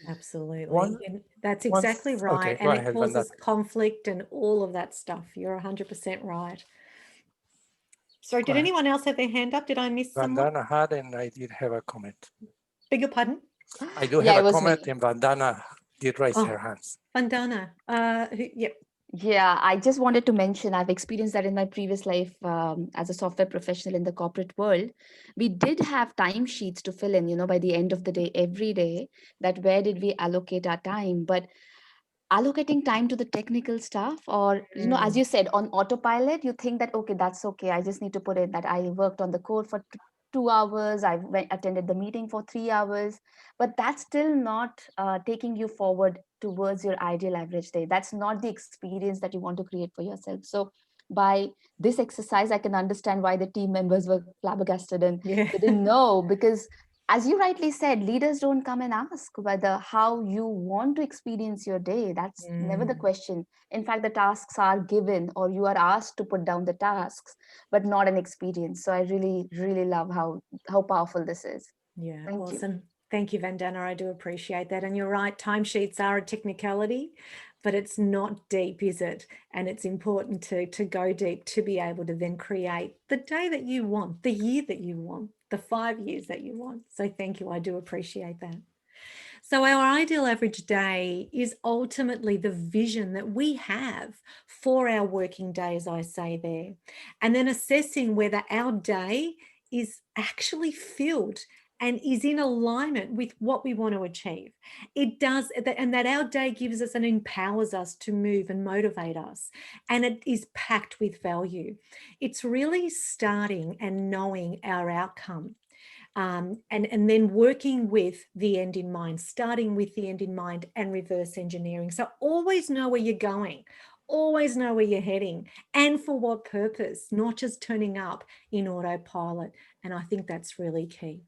A: Absolutely. That's exactly right.
B: Okay,
A: and it
B: ahead,
A: causes
B: Vandana.
A: conflict and all of that stuff. You're 100% right. Sorry, did
B: ahead.
A: anyone else have their hand up? Did I miss someone?
B: Vandana had, and I did have a comment.
A: Beg your pardon?
B: I do
C: Yeah,
B: have
C: it
B: a
C: was
B: comment,
C: me.
B: and Vandana did raise her hands.
A: Vandana. Yep.
C: Yeah, I just wanted to mention I've experienced that in my previous life as a software professional in the corporate world. We did have timesheets to fill in, by the end of the day, every day, that where did we allocate our time. But allocating time to the technical stuff, or as you said, on autopilot, you think that, okay, that's okay, I just need to put in that I worked on the code for 2 hours, I attended the meeting for 3 hours, but that's still not taking you forward towards your ideal average day. That's not the experience that you want to create for yourself. So by this exercise, I can understand why the team members were flabbergasted and they didn't know, because as you rightly said, leaders don't come and ask whether how you want to experience your day. That's never the question. In fact, the tasks are given, or you are asked to put down the tasks, but not an experience. So I really, really love how powerful this is.
A: Yeah,
C: Thank
A: awesome.
C: you.
A: Thank you, Vandana. I do appreciate that. And you're right, timesheets are a technicality, but it's not deep, is it? And it's important to go deep to be able to then create the day that you want, the year that you want, the 5 years that you want. So thank you. I do appreciate that. So our ideal average day is ultimately the vision that we have for our working day, as I say there, and then assessing whether our day is actually filled and is in alignment with what we want to achieve. It does, and that our day gives us and empowers us to move and motivate us, and it is packed with value. It's really starting and knowing our outcome. And then working with the end in mind, starting with the end in mind and reverse engineering. So always know where you're going, always know where you're heading and for what purpose, not just turning up in autopilot. And I think that's really key.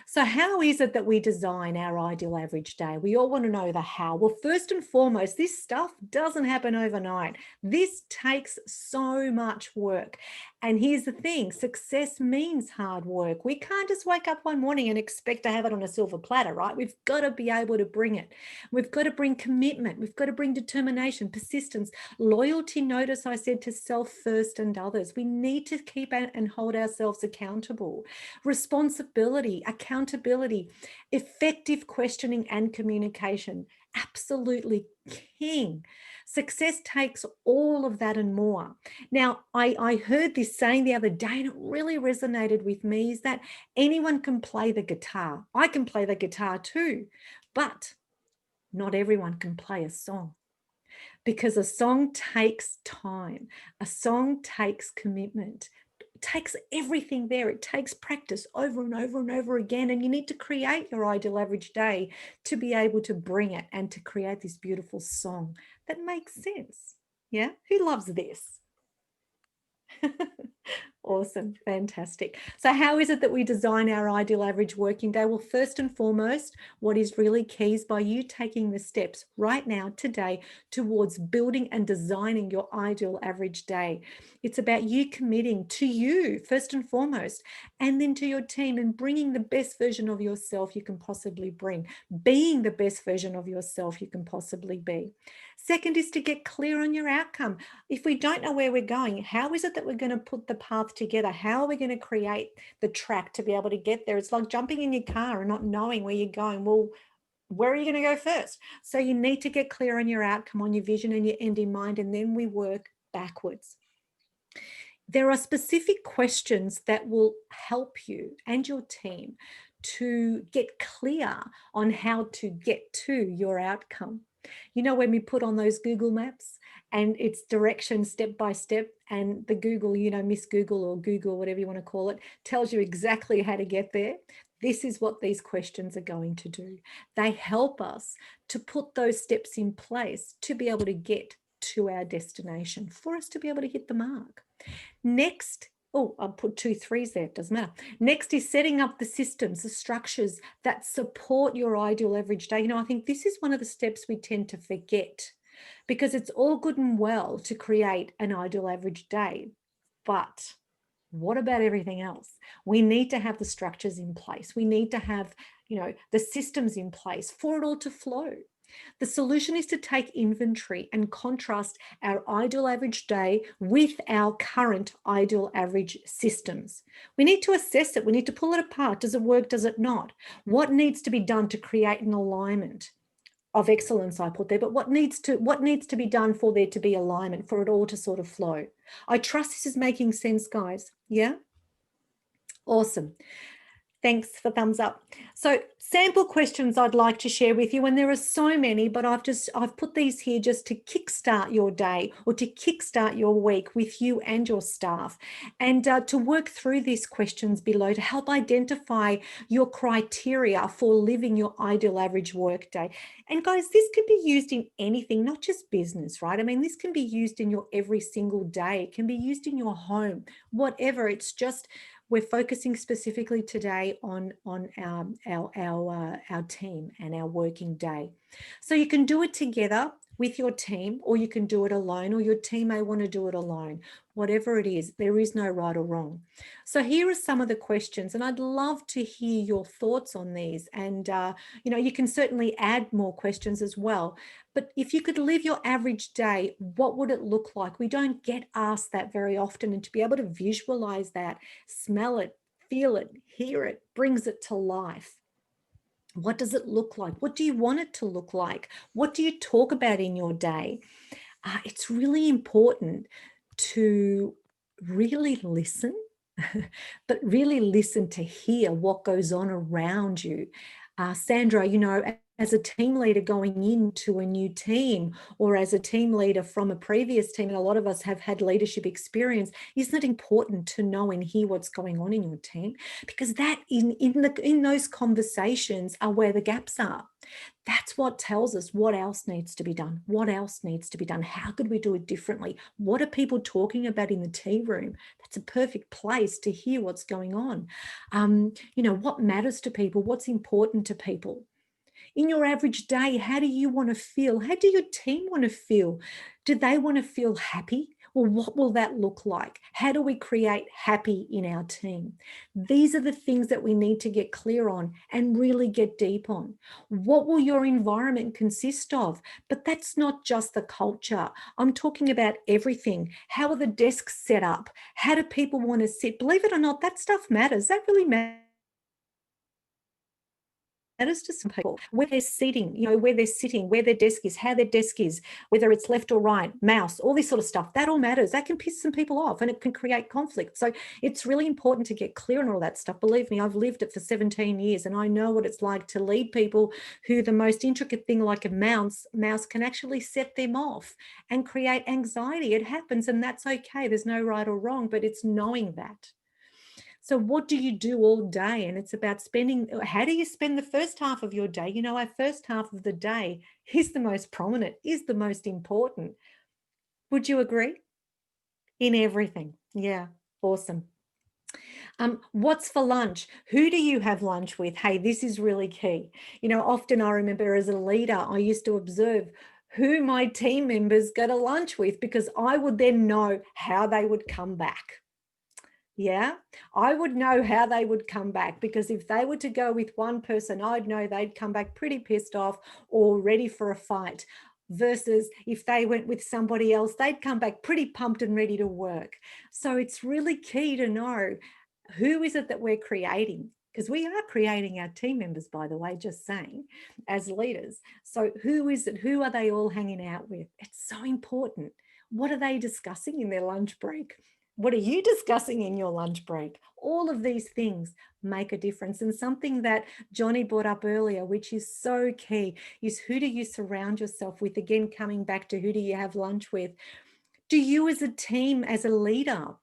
A: So how is it that we design our ideal average day? We all want to know the how. Well, first and foremost, this stuff doesn't happen overnight. This takes so much work. And here's the thing, success means hard work. We can't just wake up one morning and expect to have it on a silver platter, right? We've got to be able to bring it. We've got to bring commitment. We've got to bring determination, persistence, loyalty. Notice I said to self first and others. We need to keep and hold ourselves accountable. Responsibility, accountability, effective questioning and communication, absolutely king. Success takes all of that and more. Now, I heard this saying the other day and it really resonated with me, is that anyone can play the guitar. I can play the guitar too, but not everyone can play a song, because a song takes time. A song takes commitment. It takes everything there. It takes practice over and over and over again. And you need to create your ideal average day to be able to bring it and to create this beautiful song that makes sense. Yeah. Who loves this? Awesome. Fantastic. So how is it that we design our ideal average working day? Well, first and foremost, what is really key is by you taking the steps right now, today, towards building and designing your ideal average day. It's about you committing to you, first and foremost, and then to your team, and bringing the best version of yourself you can possibly bring, being the best version of yourself you can possibly be. Second is to get clear on your outcome. If we don't know where we're going, how is it that we're going to put the path together? How are we going to create the track to be able to get there? It's like jumping in your car and not knowing where you're going. Well, where are you going to go first? So you need to get clear on your outcome, on your vision and your end in mind, and then we work backwards. There are specific questions that will help you and your team to get clear on how to get to your outcome. You know, when we put on those Google Maps and it's direction step by step, and the Google, Miss Google or Google, whatever you want to call it, tells you exactly how to get there. This is what these questions are going to do. They help us to put those steps in place to be able to get to our destination, for us to be able to hit the mark. Next Oh, I'll put 2 3s there, doesn't matter. Next is setting up the systems, the structures that support your ideal average day. You know, I think this is one of the steps we tend to forget, because it's all good and well to create an ideal average day, but what about everything else? We need to have the structures in place. We need to have, you know, the systems in place for it all to flow. The solution is to take inventory and contrast our ideal average day with our current ideal average systems. We need to assess it. We need to pull it apart. Does it work? Does it not? What needs to be done to create an alignment of excellence, I put there, but what needs to be done for there to be alignment, for it all to sort of flow? I trust this is making sense, guys. Yeah? Awesome. Thanks for thumbs up. So sample questions I'd like to share with you, and there are so many, but I've put these here just to kickstart your day or to kickstart your week with you and your staff, and to work through these questions below to help identify your criteria for living your ideal average work day. And guys, this can be used in anything, not just business, right? I mean, this can be used in your every single day. It can be used in your home, whatever. It's just, we're focusing specifically today on our team and our working day. So you can do it together with your team, or you can do it alone, or your team may want to do it alone. Whatever it is, there is no right or wrong. So here are some of the questions, and I'd love to hear your thoughts on these. And you know, you can certainly add more questions as well. But if you could live your average day, what would it look like? We don't get asked that very often, and to be able to visualize that, smell it, feel it, hear it, brings it to life. What does it look like? What do you want it to look like? What do you talk about in your day? It's really important to really listen, but really listen to hear what goes on around you. Sandra, you know, as a team leader going into a new team, or as a team leader from a previous team, and a lot of us have had leadership experience, isn't it important to know and hear what's going on in your team? Because that in those conversations are where the gaps are. That's what tells us what else needs to be done. What else needs to be done? How could we do it differently? What are people talking about in the tea room? That's a perfect place to hear what's going on. You know, what matters to people? What's important to people? In your average day, how do you want to feel? How do your team want to feel? Do they want to feel happy? Well, what will that look like? How do we create happy in our team? These are the things that we need to get clear on and really get deep on. What will your environment consist of? But that's not just the culture. I'm talking about everything. How are the desks set up? How do people want to sit? Believe it or not, that stuff matters. That really matters to some people. Where they're sitting, you know, where they're sitting, where their desk is, how their desk is, whether it's left or right, mouse, all this sort of stuff, that all matters. That can piss some people off and it can create conflict. So it's really important to get clear on all that stuff. Believe me, I've lived it for 17 years and I know what it's like to lead people who the most intricate thing like a mouse can actually set them off and create anxiety. It happens and that's okay. There's no right or wrong, but it's knowing that. So what do you do all day? And it's about how do you spend the first half of your day? You know, our first half of the day is the most prominent, is the most important. Would you agree? In everything. Yeah, awesome. What's for lunch? Who do you have lunch with? Hey, this is really key. You know, often I remember as a leader, I used to observe who my team members go to lunch with because I would then know how they would come back. Yeah, I would know how they would come back because if they were to go with one person, I'd know they'd come back pretty pissed off or ready for a fight. Versus if they went with somebody else, they'd come back pretty pumped and ready to work. So it's really key to know who is it that we're creating, because we are creating our team members, by the way, just saying, as leaders. So who is it? Who are they all hanging out with? It's so important. What are they discussing in their lunch break? What are you discussing in your lunch break? All of these things make a difference. And something that Johnny brought up earlier, which is so key, is who do you surround yourself with? Again, coming back to who do you have lunch with? Do you as a team, as a leader,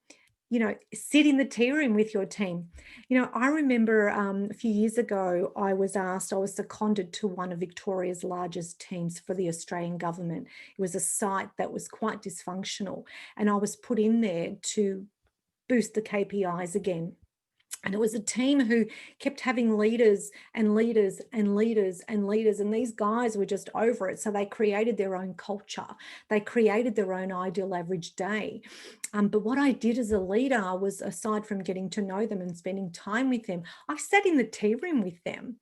A: you know, sit in the tea room with your team? You know, I remember a few years ago, I was seconded to one of Victoria's largest teams for the Australian government. It was a site that was quite dysfunctional and I was put in there to boost the KPIs again. And it was a team who kept having leaders and leaders and leaders and leaders. And these guys were just over it. So they created their own culture. They created their own ideal average day. But what I did as a leader was, aside from getting to know them and spending time with them, I sat in the tea room with them.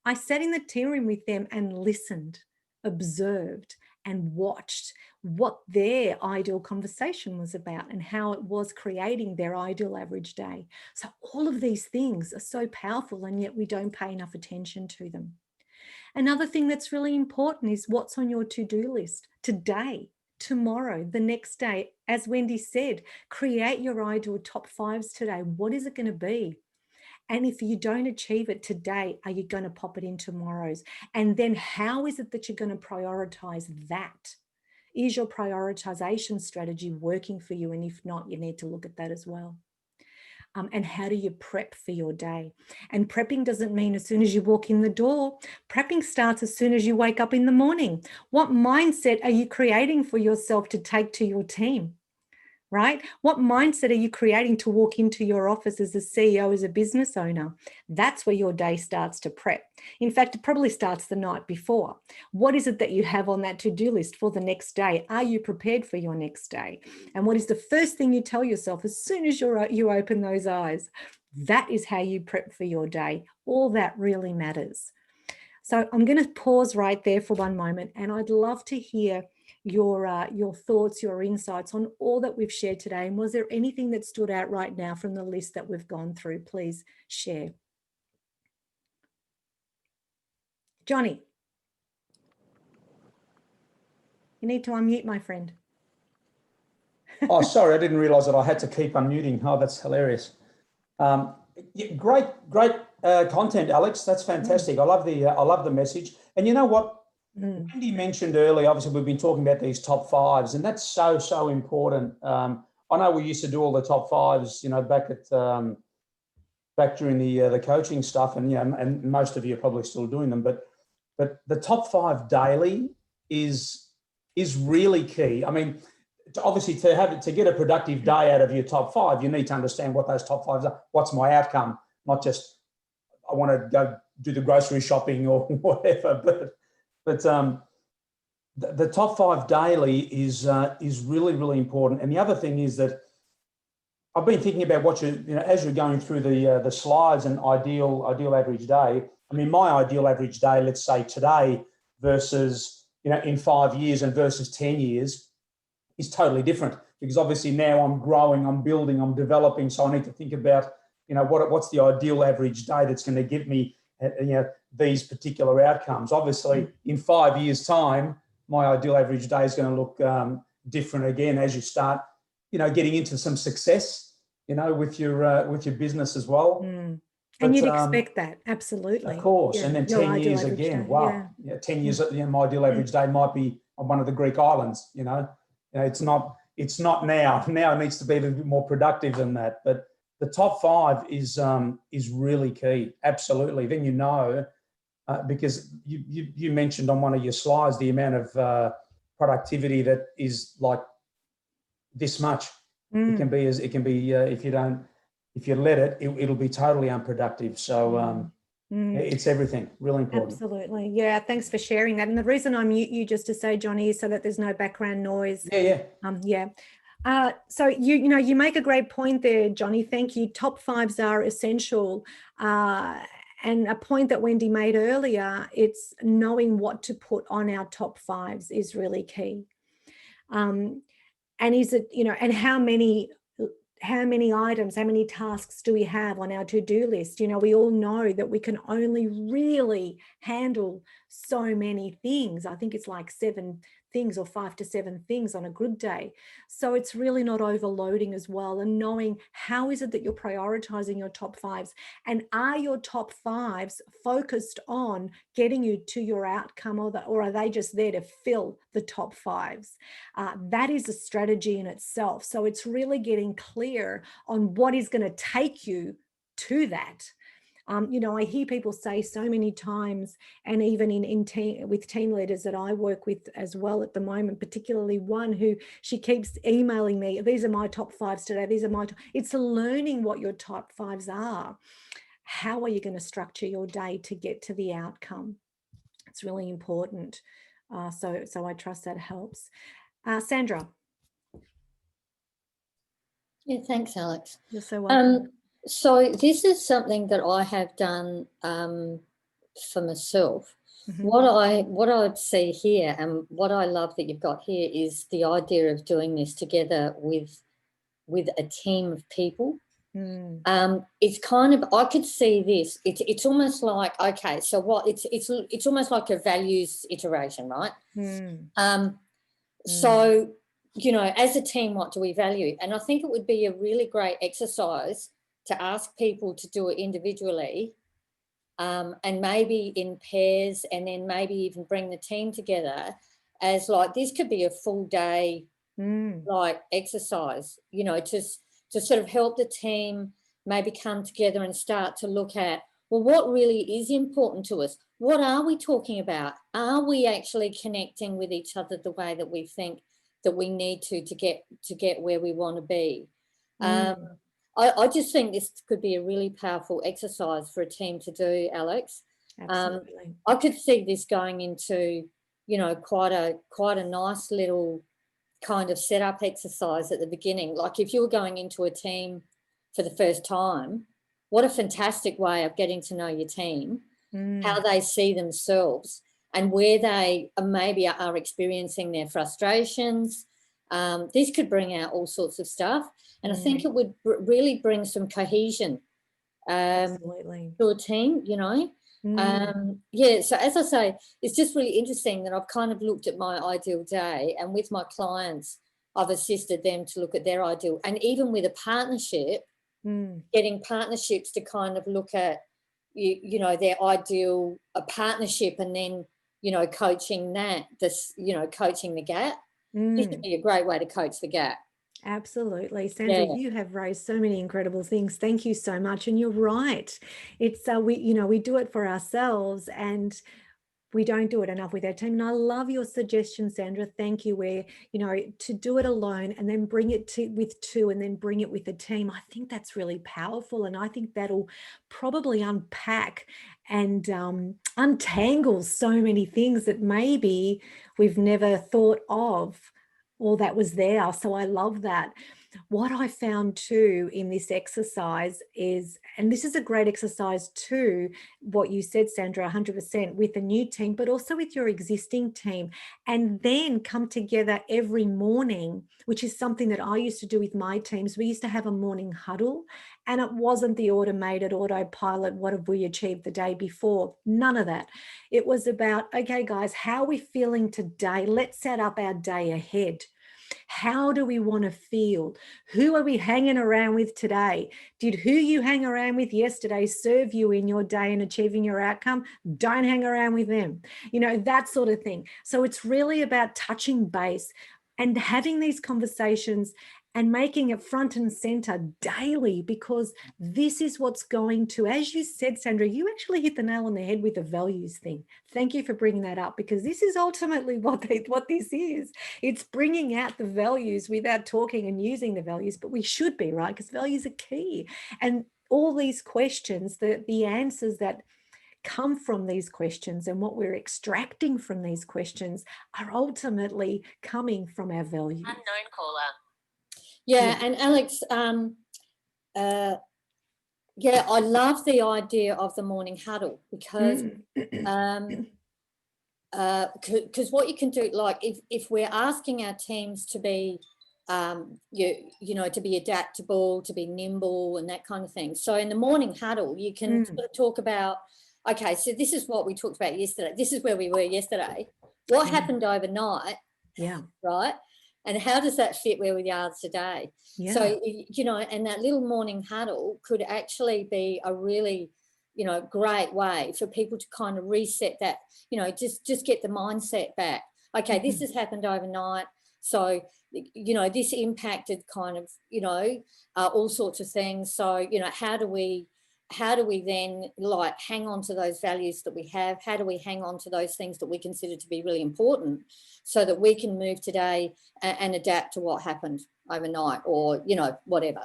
A: I sat in the tea room with them and listened, observed, and watched what their ideal conversation was about and how it was creating their ideal average day. So all of these things are so powerful, and yet we don't pay enough attention to them. Another thing that's really important is what's on your to-do list today, tomorrow, the next day. As Wendy said, create your ideal top fives today. What is it going to be? And if you don't achieve it today, are you going to pop it in tomorrow's? And then how is it that you're going to prioritize that? Is your prioritization strategy working for you? And if not, you need to look at that as well. And how do you prep for your day? And prepping doesn't mean as soon as you walk in the door. Prepping starts as soon as you wake up in the morning. What mindset are you creating for yourself to take to your team? Right? What mindset are you creating to walk into your office as a CEO, as a business owner? That's where your day starts to prep. In fact, it probably starts the night before. What is it that you have on that to-do list for the next day? Are you prepared for your next day? And what is the first thing you tell yourself as soon as you open those eyes? That is how you prep for your day. All that really matters. So I'm going to pause right there for one moment, and I'd love to hear your thoughts, your insights on all that we've shared today. And was there anything that stood out right now from the list that we've gone through? Please share. Johnny, you need to unmute, my friend.
G: Oh, sorry, I didn't realize that I had to keep unmuting. Oh, that's hilarious. Yeah, great content, Alex. That's fantastic. I love the message. And you know what? Wendy mentioned earlier, obviously we've been talking about these top fives, and that's so important. I know we used to do all the top fives, back during the coaching stuff, and and most of you are probably still doing them, but the top five daily is really key. I mean, obviously to get a productive day out of your top five, you need to understand what those top fives are. What's my outcome? Not just I want to go do the grocery shopping or whatever, but the top five daily is really important. And the other thing is that I've been thinking about what as you're going through the slides and ideal average day. I mean, my ideal average day, let's say today versus in 5 years and versus 10 years is totally different, because obviously now I'm growing, I'm building, I'm developing. So I need to think about what's the ideal average day that's going to give me these particular outcomes. Obviously, in 5 years' time, my ideal average day is going to look different again as you start, getting into some success, with your business as well.
A: And you'd expect that, absolutely.
G: Of course,
A: yeah.
G: And then
A: Your
G: 10 years again,
A: day.
G: wow. 10 years, my ideal average day might be on one of the Greek islands. It's not now. Now it needs to be a little bit more productive than that. But the top five is really key. Absolutely. Then because you mentioned on one of your slides the amount of productivity that is like this much. It can be if you let it, it'll be totally unproductive. So it's everything. Really important.
A: Absolutely. Yeah. Thanks for sharing that. And the reason I mute you, just to say, Johnny, is so that there's no background noise.
G: Yeah.
A: So you make a great point there, Johnny. Thank you. Top fives are essential. And a point that Wendy made earlier, it's knowing what to put on our top fives is really key. And is it, and how many items, how many tasks do we have on our to-do list? We all know that we can only really handle so many things. I think it's like 7 things or 5 to 7 things on a good day. So it's really not overloading as well, and knowing how is it that you're prioritizing your top fives, and are your top fives focused on getting you to your outcome, or are they just there to fill the top fives? That is a strategy in itself. So it's really getting clear on what is going to take you to that. You know, I hear people say so many times, and even with team leaders that I work with as well at the moment, particularly one who she keeps emailing me, these are my top 5s today, these are my it's learning what your top 5s are. How are you going to structure your day to get to the outcome? It's really important. So I trust that helps. Sandra.
D: Yeah, thanks, Alex.
A: You're so welcome.
D: So this is something that I have done for myself.
A: Mm-hmm.
D: What I'd see here, and what I love that you've got here, is the idea of doing this together with a team of people. It's kind of, I could see this. It's almost like, okay, so what? It's almost like a values iteration, right? So, you know, as a team, what do we value? And I think it would be a really great exercise to ask people to do it individually, and maybe in pairs, and then maybe even bring the team together as like, this could be a full day like exercise, you know, to sort of help the team maybe come together and start to look at, well, what really is important to us? What are we talking about? Are we actually connecting with each other the way that we think that we need to get where we want to be? I just think this could be a really powerful exercise for a team to do, Alex.
A: Absolutely.
D: I could see this going into, you know, quite a nice little kind of setup exercise at the beginning. Like if you were going into a team for the first time, what a fantastic way of getting to know your team, how they see themselves, and where they maybe are experiencing their frustrations. This could bring out all sorts of stuff. And I think it would really bring some cohesion
A: Absolutely.
D: to a team, you know. Yeah, so as I say, it's just really interesting that I've kind of looked at my ideal day, and with my clients, I've assisted them to look at their ideal, and even with a partnership, getting partnerships to kind of look at, you know, their ideal partnership, and then, you know, coaching coaching the gap. This would be a great way to coach the gap.
A: Absolutely. Sandra, you have raised so many incredible things. Thank you so much. And you're right. It's we do it for ourselves, and we don't do it enough with our team. And I love your suggestion, Sandra. Thank you. Where, you know, to do it alone and then bring it with two, and then bring it with a team. I think that's really powerful. And I think that'll probably unpack and untangle so many things that maybe we've never thought of, or that was there. So I love that. What I found too in this exercise is, and this is a great exercise too, what you said, Sandra, 100%, with a new team, but also with your existing team, and then come together every morning, which is something that I used to do with my teams. We used to have a morning huddle, and it wasn't the automated autopilot, what have we achieved the day before? None of that. It was about, okay, guys, how are we feeling today? Let's set up our day ahead. How do we want to feel? Who are we hanging around with today? Did who you hang around with yesterday serve you in your day and achieving your outcome? Don't hang around with them. You know, that sort of thing. So it's really about touching base and having these conversations and making it front and center daily, because this is what's going to, as you said, Sandra, you actually hit the nail on the head with the values thing. Thank you for bringing that up, because this is ultimately what this is. It's bringing out the values without talking and using the values, but we should be, right? Because values are key. And all these questions, the answers that come from these questions and what we're extracting from these questions are ultimately coming from our values.
I: Unknown caller.
D: Yeah, and Alex, yeah, I love the idea of the morning huddle, because what you can do, like if we're asking our teams to be, you know, to be adaptable, to be nimble, and that kind of thing. So in the morning huddle, you can sort of talk about, okay, so this is what we talked about yesterday. This is where we were yesterday. What happened overnight?
A: Yeah.
D: Right. And how does that fit where we are today?
A: Yeah.
D: So, you know, and that little morning huddle could actually be a really, you know, great way for people to kind of reset that, you know, just get the mindset back. Okay, this has happened overnight. So, you know, this impacted kind of, you know, all sorts of things. So, you know, how do we how do we then like hang on to those values that we have? How do we hang on to those things that we consider to be really important so that we can move today and adapt to what happened overnight or, you know, whatever.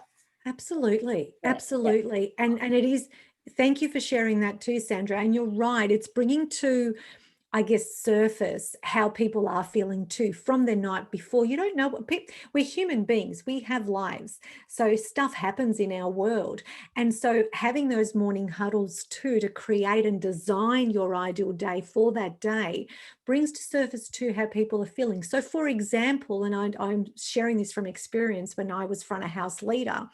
A: Absolutely.
D: Yeah.
A: Absolutely.
D: Yeah.
A: And it is, thank you for sharing that too, Sandra. And you're right. It's bringing to, I guess, surface how people are feeling too from the night before. You don't know what people, we're human beings, we have lives. So stuff happens in our world. And so having those morning huddles too, to create and design your ideal day for that day, brings to surface too how people are feeling. So for example, and I'm sharing this from experience when I was front of house leader,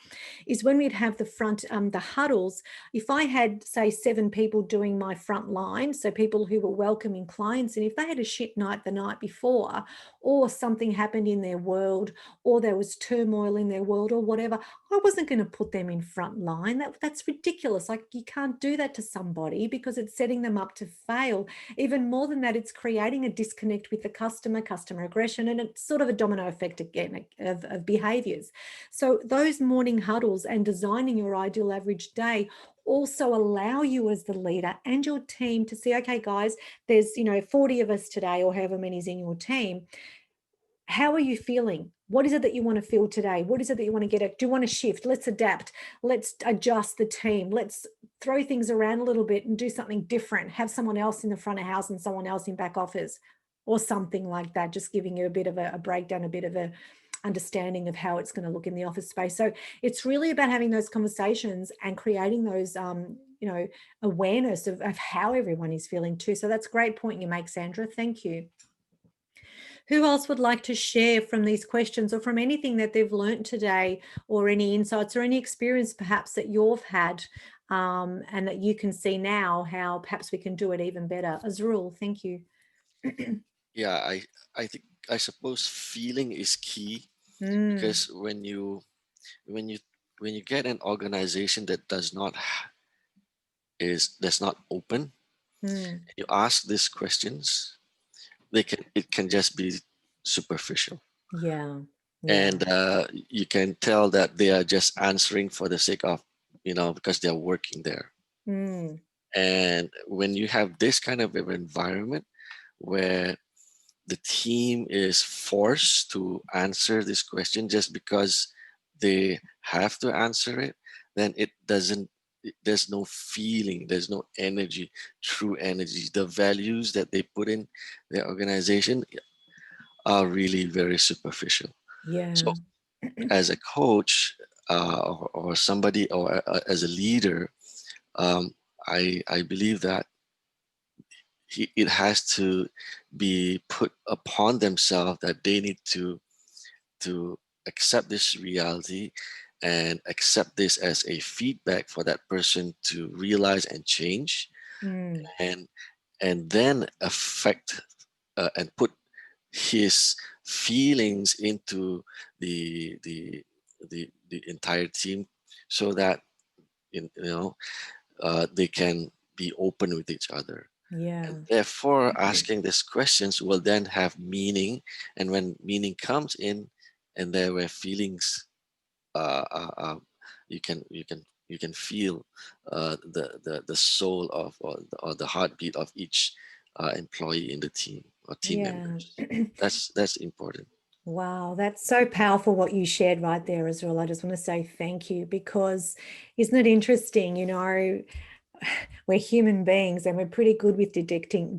A: is when we'd have the huddles, if I had, say, 7 people doing my front line, so people who were welcoming clients, and if they had a shit night the night before, or something happened in their world, or there was turmoil in their world or whatever, I wasn't going to put them in front line. That's ridiculous. Like, you can't do that to somebody because it's setting them up to fail. Even more than that, it's creating a disconnect with the customer aggression, and it's sort of a domino effect again of behaviors. So those morning huddles and designing your ideal average day also allow you as the leader and your team to see, okay, guys, there's 40 of us today, or however many is in your team. How are you feeling? What is it that you want to feel today? What is it that you want to get at? Do you want to shift? Let's adapt. Let's adjust the team. Let's throw things around a little bit and do something different. Have someone else in the front of house and someone else in back office, or something like that. Just giving you a bit of a breakdown, a bit of a understanding of how it's going to look in the office space. So it's really about having those conversations and creating those awareness of how everyone is feeling too. So that's a great point you make, Sandra. Thank you. Who else would like to share from these questions, or from anything that they've learned today, or any insights or any experience perhaps that you've had and that you can see now how perhaps we can do it even better? Azrul, thank you.
H: Yeah, I suppose feeling is key, because when you get an organization that that's not open, you ask these questions, it can just be superficial.
A: Yeah.
H: And you can tell that they are just answering for the sake of, because they're working there. And when you have this kind of an environment where the team is forced to answer this question just because they have to answer it, then there's no feeling, there's no energy, true energy. The values that they put in their organization are really very superficial.
A: Yeah.
H: So as a coach or somebody, or as a leader, I believe that it has to be put upon themselves that they need to accept this reality and accept this as a feedback for that person to realize and change, and then affect and put his feelings into the entire team, so that they can be open with each other.
A: Yeah.
H: And therefore, asking these questions will then have meaning, and when meaning comes in, and there were feelings, you can feel the soul of, or the heartbeat of each employee in the team or team members. That's important.
A: Wow, that's so powerful what you shared right there as well. I just want to say thank you, because isn't it interesting, we're human beings and we're pretty good with detecting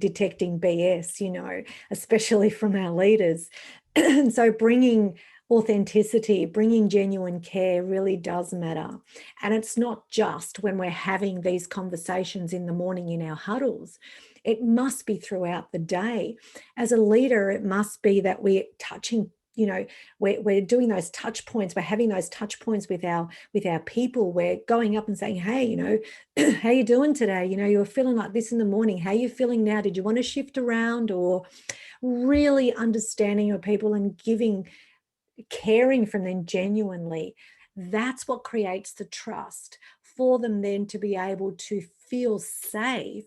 A: BS, especially from our leaders. And so bringing authenticity, bringing genuine care really does matter. And it's not just when we're having these conversations in the morning in our huddles. It must be throughout the day. As a leader, it must be that we're touching, we're doing those touch points. We're having those touch points with our people. We're going up and saying, hey, how you doing today? You were feeling like this in the morning. How are you feeling now? Did you want to shift around? Or really understanding your people and caring from them genuinely. That's what creates the trust for them then to be able to feel safe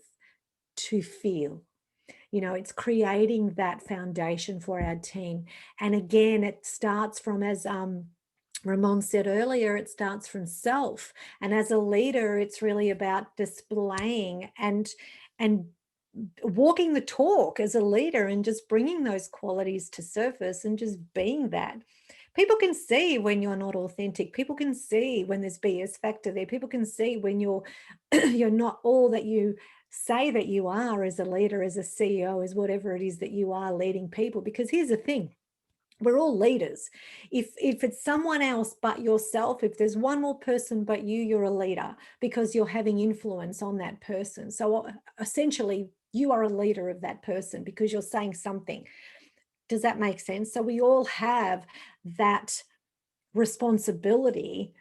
A: to feel. It's creating that foundation for our team. And again, it starts from, as Ramon said earlier, it starts from self. And as a leader, it's really about displaying and walking the talk as a leader and just bringing those qualities to surface and just being that. People can see when you're not authentic. People can see when there's BS factor there. People can see when you're you're not all that you say that you are as a leader, as a CEO, as whatever it is that you are leading people. Because here's the thing, we're all leaders. If it's someone else but yourself, if there's one more person but you, you're a leader because you're having influence on that person. So essentially, you are a leader of that person because you're saying something. Does that make sense? So we all have that responsibility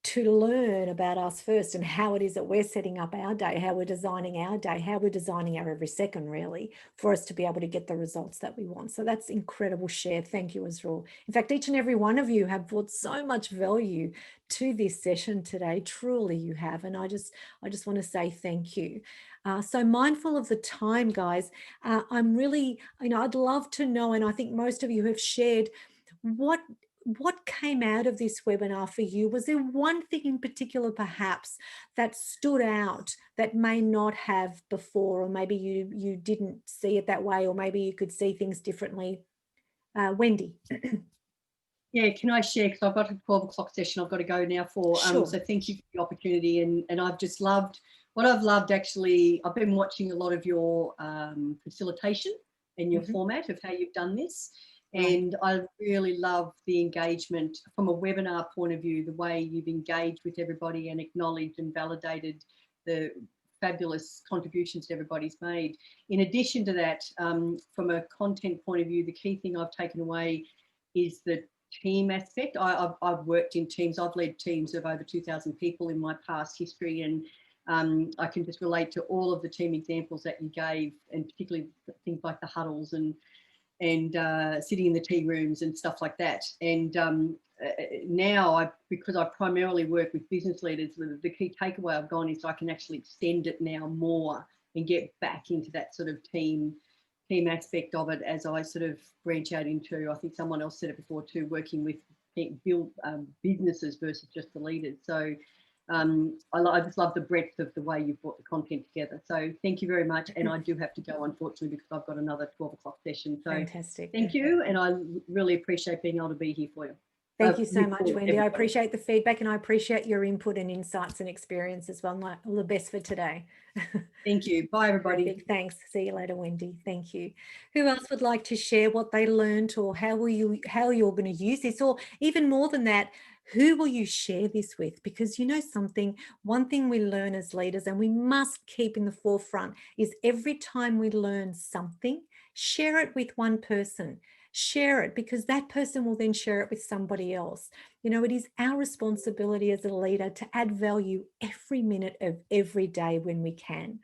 A: to learn about us first and how it is that we're setting up our day, how we're designing our day, how we're designing our every second, really, for us to be able to get the results that we want. So that's incredible share. Thank you, Azrael. In fact, each and every one of you have brought so much value to this session today. Truly you have. And I just want to say thank you. So mindful of the time, guys, I'm really, I'd love to know, and I think most of you have shared, what came out of this webinar for you? Was there one thing in particular perhaps that stood out that may not have before, or maybe you didn't see it that way, or maybe you could see things differently? Wendy.
E: Yeah, can I share, because I've got a 12 o'clock session I've got to go now for.
A: Sure.
E: So thank you for the opportunity, and I've just loved, what I've loved actually, I've been watching a lot of your facilitation and your format of how you've done this. And I really love the engagement from a webinar point of view, the way you've engaged with everybody and acknowledged and validated the fabulous contributions that everybody's made. In addition to that, from a content point of view, the key thing I've taken away is the team aspect. I've worked in teams. I've led teams of over 2,000 people in my past history, and I can just relate to all of the team examples that you gave, and particularly things like the huddles and sitting in the tea rooms and stuff like that. And now, because I primarily work with business leaders, the key takeaway I've gone is I can actually extend it now more and get back into that sort of team aspect of it as I sort of branch out into, I think someone else said it before too, working with build businesses versus just the leaders. So I just love the breadth of the way you've brought the content together. So thank you very much. And I do have to go, unfortunately, because I've got another 12 o'clock session. So
A: fantastic.
E: Thank you. And I really appreciate being able to be here for you.
A: Thank you so much, Wendy.
E: Everybody.
A: I appreciate the feedback, and I appreciate your input and insights and experience as well. All the best for today.
E: Thank you. Bye, everybody.
A: Perfect. Thanks. See you later, Wendy. Thank you. Who else would like to share what they learned, or how you're going to use this, or even more than that, who will you share this with? Because you know something, one thing we learn as leaders, and we must keep in the forefront, is every time we learn something, share it with one person. Share it, because that person will then share it with somebody else. You know, it is our responsibility as a leader to add value every minute of every day when we can.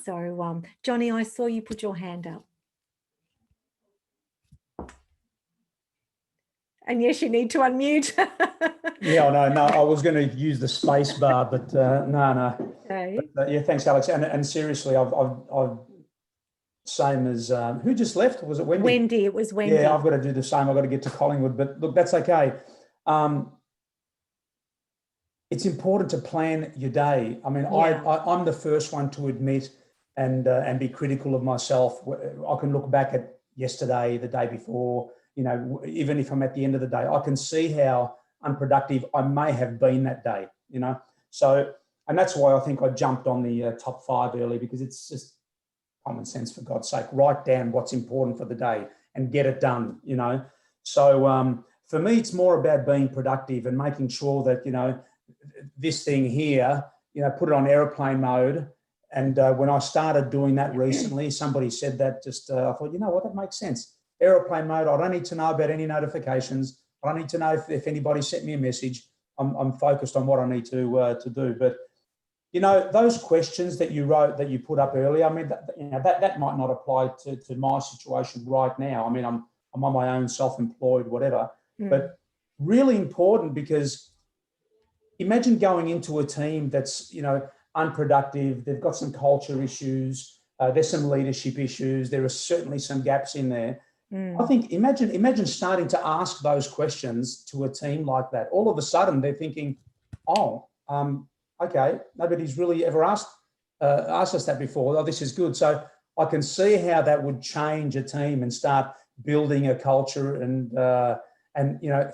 A: So, Johnny, I saw you put your hand up. And yes, you need to unmute.
G: Yeah, no, I was going to use the space bar, but no.
A: Okay.
G: But, yeah, thanks, Alex. And seriously, I've same as who just left? Was it Wendy?
A: Wendy, it was Wendy.
G: Yeah, I've got to do the same. I've got to get to Collingwood, but look, that's okay. It's important to plan your day. I mean, yeah. I'm the first one to admit and be critical of myself. I can look back at yesterday, the day before, you know, even if I'm at the end of the day, I can see how unproductive I may have been that day, you know. So, and that's why I think I jumped on the top 5 early, because it's just common sense, for God's sake. Write down what's important for the day and get it done, you know. So for me, it's more about being productive and making sure that, you know, this thing here, you know, put it on airplane mode. And when I started doing that recently, somebody said that, I thought, you know what, that makes sense. Airplane mode, I don't need to know about any notifications. I don't need to know if anybody sent me a message. I'm focused on what I need to do. But you know, those questions that you wrote, that you put up earlier, I mean, that might not apply to my situation right now. I mean, I'm on my own, self-employed, whatever. But really important, because imagine going into a team that's, you know, unproductive. They've got some culture issues. There's some leadership issues. There are certainly some gaps in there. I think imagine starting to ask those questions to a team like that. All of a sudden, they're thinking, "Oh, okay, nobody's really ever asked us that before. Oh, this is good." So I can see how that would change a team and start building a culture and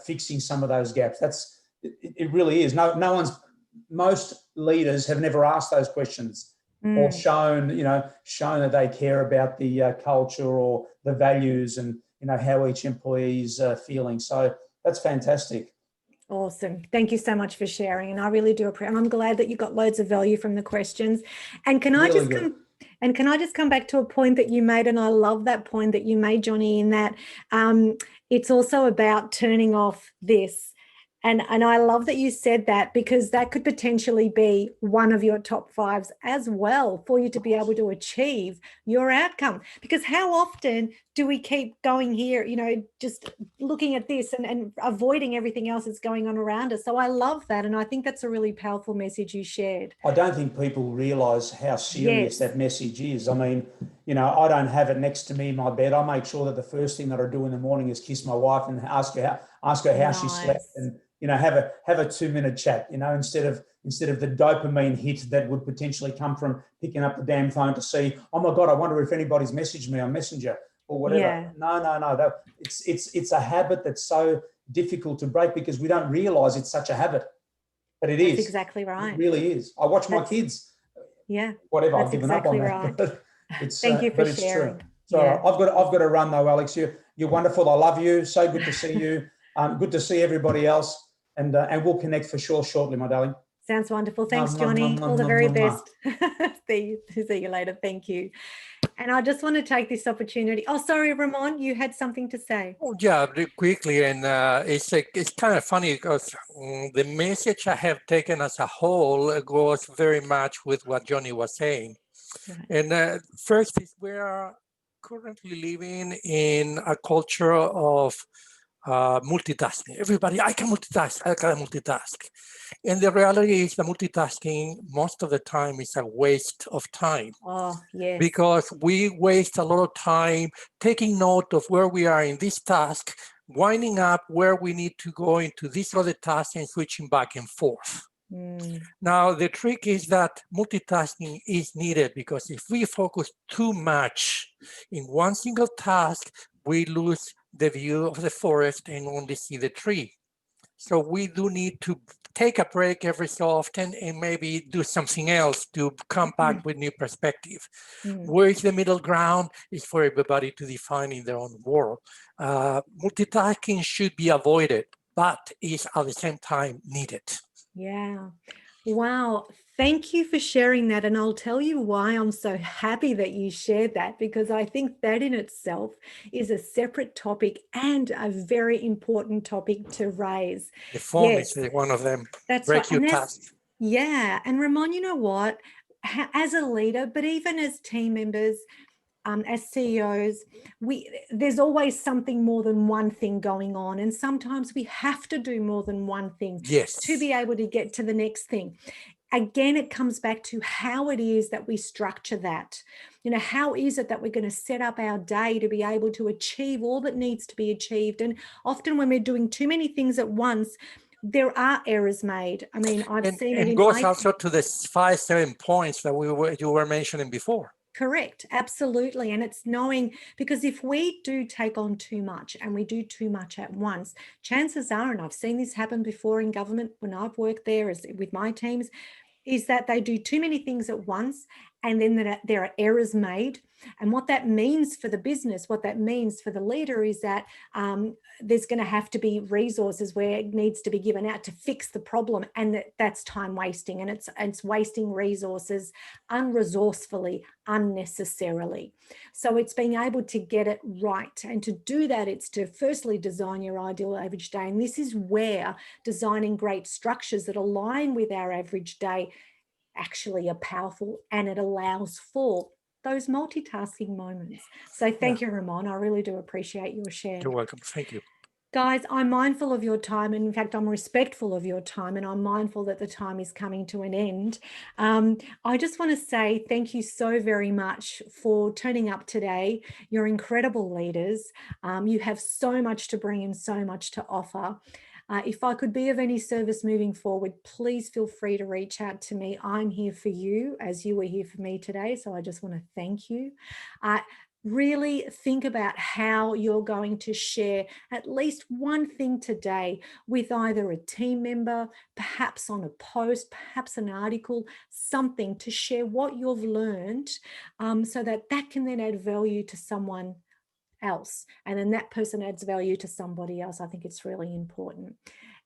G: fixing some of those gaps. It really is. Most leaders have never asked those questions. Or shown that they care about the culture or the values and how each employee is feeling. So that's fantastic.
A: Awesome. Thank you so much for sharing. And I really do appreciate, and I'm glad that you got loads of value from the questions. And can I just come back to a point that you made? And I love that point that you made, Johnny, in that it's also about turning off this. And I love that you said that, because that could potentially be one of your top fives as well for you to be able to achieve your outcome. Because how often do we keep going here, just looking at this and avoiding everything else that's going on around us? So I love that. And I think that's a really powerful message you shared.
G: I don't think people realise how serious that message is. I mean, I don't have it next to me in my bed. I make sure that the first thing that I do in the morning is kiss my wife and ask her how she slept, and have a 2-minute chat, instead of the dopamine hit that would potentially come from picking up the damn phone to see, oh my God, I wonder if anybody's messaged me on Messenger or whatever. Yeah. No. It's a habit that's so difficult to break because we don't realise it's such a habit. But it is.
A: That's exactly right.
G: It really is. I watch my kids.
A: Yeah.
G: Whatever, I've given up on that.
A: Right.
G: But it's,
A: Thank you for
G: it's
A: sharing.
G: True. So I've got to run though, Alex. You're wonderful. I love you. So good to see you. Good to see everybody else. And we'll connect for sure shortly, my darling.
A: Sounds wonderful. Thanks, Johnny. All the very best. See you later. Thank you. And I just want to take this opportunity. Oh, sorry, Ramon, you had something to say.
B: Oh, yeah, quickly. And it's kind of funny because the message I have taken as a whole goes very much with what Johnny was saying. Right. And first is we are currently living in a culture of multitasking. Everybody, I can multitask. And the reality is the multitasking most of the time is a waste of time.
A: Oh, yes.
B: Because we waste a lot of time taking note of where we are in this task, winding up where we need to go into this other task and switching back and forth. Now, the trick is that multitasking is needed because if we focus too much in one single task, we lose the view of the forest and only see the tree. So we do need to take a break every so often and maybe do something else to come back with new perspective. Where is the middle ground is for everybody to define in their own world. Multitasking should be avoided, but is at the same time needed.
A: Yeah. Wow. Thank you for sharing that. And I'll tell you why I'm so happy that you shared that, because I think that in itself is a separate topic and a very important topic to raise.
B: The phone is one of them.
A: That's
B: break
A: right.
B: your task.
A: Yeah. And Ramon, you know what? As a leader, but even as team members, as CEOs, there's always something more than one thing going on. And sometimes we have to do more than one thing to be able to get to the next thing. Again, it comes back to how it is that we structure that. How is it that we're going to set up our day to be able to achieve all that needs to be achieved? And often when we're doing too many things at once, there are errors made. I mean, I've seen it.
B: It goes also to the 5-7 points that you were mentioning before.
A: Correct. Absolutely. And it's knowing, because if we do take on too much and we do too much at once, chances are, and I've seen this happen before in government when I've worked there with my teams, is that they do too many things at once, and then there are errors made. And what that means for the business, what that means for the leader is that there's going to have to be resources where it needs to be given out to fix the problem. And that's time wasting, and it's wasting resources unresourcefully, unnecessarily. So it's being able to get it right. And to do that, it's to firstly design your ideal average day. And this is where designing great structures that align with our average day actually are powerful, and it allows for those multitasking moments. So thank you, Ramon. I really do appreciate your share.
B: You're welcome. Thank you.
A: Guys, I'm mindful of your time. And in fact, I'm respectful of your time, and I'm mindful that the time is coming to an end. I just want to say thank you so very much for turning up today. You're incredible leaders. You have so much to bring and so much to offer. If I could be of any service moving forward, please feel free to reach out to me. I'm here for you as you were here for me today. So I just want to thank you. Really think about how you're going to share at least one thing today with either a team member, perhaps on a post, perhaps an article, something to share what you've learned, so that that can then add value to someone else. And then that person adds value to somebody else. I think it's really important.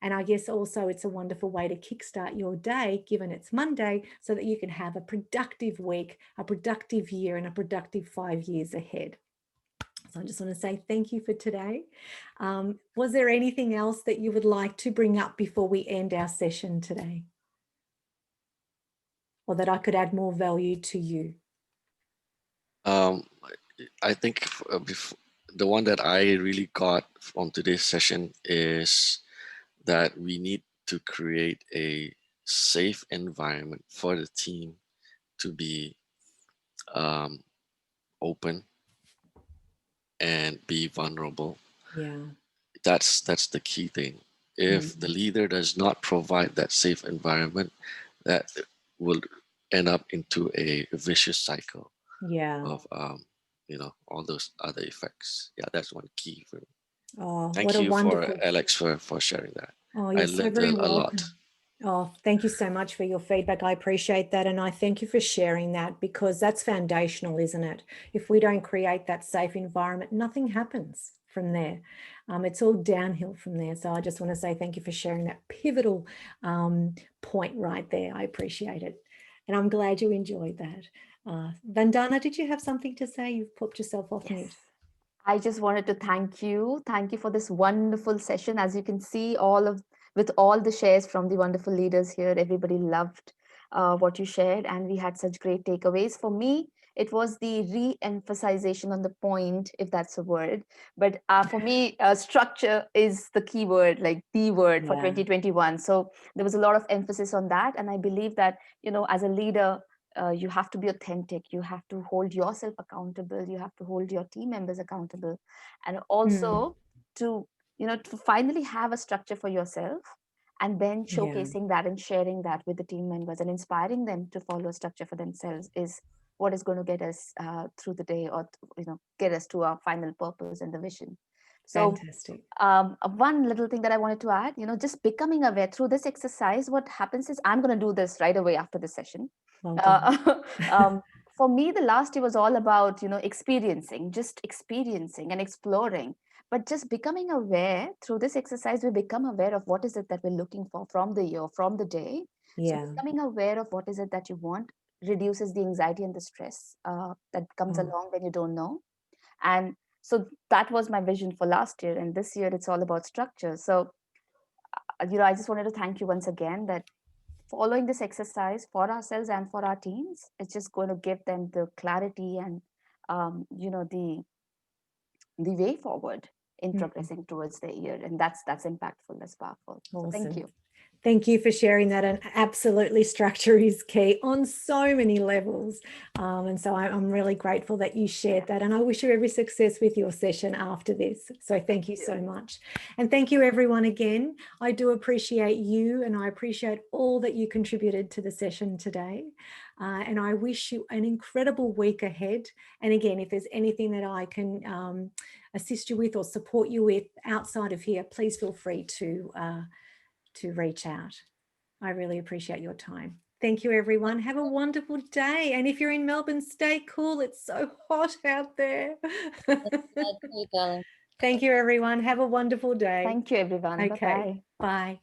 A: And I guess also it's a wonderful way to kickstart your day, given it's Monday, so that you can have a productive week, a productive year, and a productive 5 years ahead. So I just want to say thank you for today. Was there anything else that you would like to bring up before we end our session today? Or that I could add more value to you?
H: I think the one that I really got from today's session is that we need to create a safe environment for the team to be open and be vulnerable.
A: Yeah,
H: that's the key thing. If the leader does not provide that safe environment, that will end up into a vicious cycle of all those other effects. Yeah, that's one key for me.
A: Oh,
H: Thank
A: what a
H: you
A: wonderful.
H: for Alex for sharing that.
A: Oh,
H: I
A: you're so
H: learned
A: very
H: a lot.
A: welcome. Oh, thank you so much for your feedback. I appreciate that. And I thank you for sharing that, because that's foundational, isn't it? If we don't create that safe environment, nothing happens from there. It's all downhill from there. So I just want to say thank you for sharing that pivotal point right there. I appreciate it. And I'm glad you enjoyed that. Vandana, did you have something to say? You've popped yourself off mute.
C: I just wanted to thank you. Thank you for this wonderful session. As you can see, with all the shares from the wonderful leaders here, everybody loved what you shared, and we had such great takeaways. For me, it was the re-emphasization on the point, if that's a word. But for me, structure is the key word, like the word for 2021. So there was a lot of emphasis on that. And I believe that, as a leader, you have to be authentic. You have to hold yourself accountable. You have to hold your team members accountable. And also to finally have a structure for yourself, and then showcasing that and sharing that with the team members and inspiring them to follow a structure for themselves is what is going to get us through the day, or get us to our final purpose and the vision. So
A: fantastic.
C: One little thing that I wanted to add, just becoming aware through this exercise. What happens is, I'm going to do this right away after the session. For me, the last year was all about experiencing and exploring. But just becoming aware through this exercise, we become aware of what is it that we're looking for from the year, from the day. So becoming aware of what is it that you want reduces the anxiety and the stress that comes along when you don't know. And so that was my vision for last year. And this year, it's all about structure. So, I just wanted to thank you once again that following this exercise for ourselves and for our teams, it's just going to give them the clarity and, the way forward in progressing towards the year. And that's impactful, that's powerful.
A: Awesome.
C: So thank you.
A: Thank you for sharing that. And absolutely, structure is key on so many levels. And so I'm really grateful that you shared that. And I wish you every success with your session after this. So thank you so much. And thank you, everyone, again. I do appreciate you, and I appreciate all that you contributed to the session today. And I wish you an incredible week ahead. And again, if there's anything that I can assist you with or support you with outside of here, please feel free to reach out. I really appreciate your time. Thank you, everyone. Have a wonderful day. And if you're in Melbourne, stay cool. It's so hot out there. Thank you, everyone. Have a wonderful day.
C: Thank you, everyone.
A: Okay.
C: Bye-bye.
A: Bye.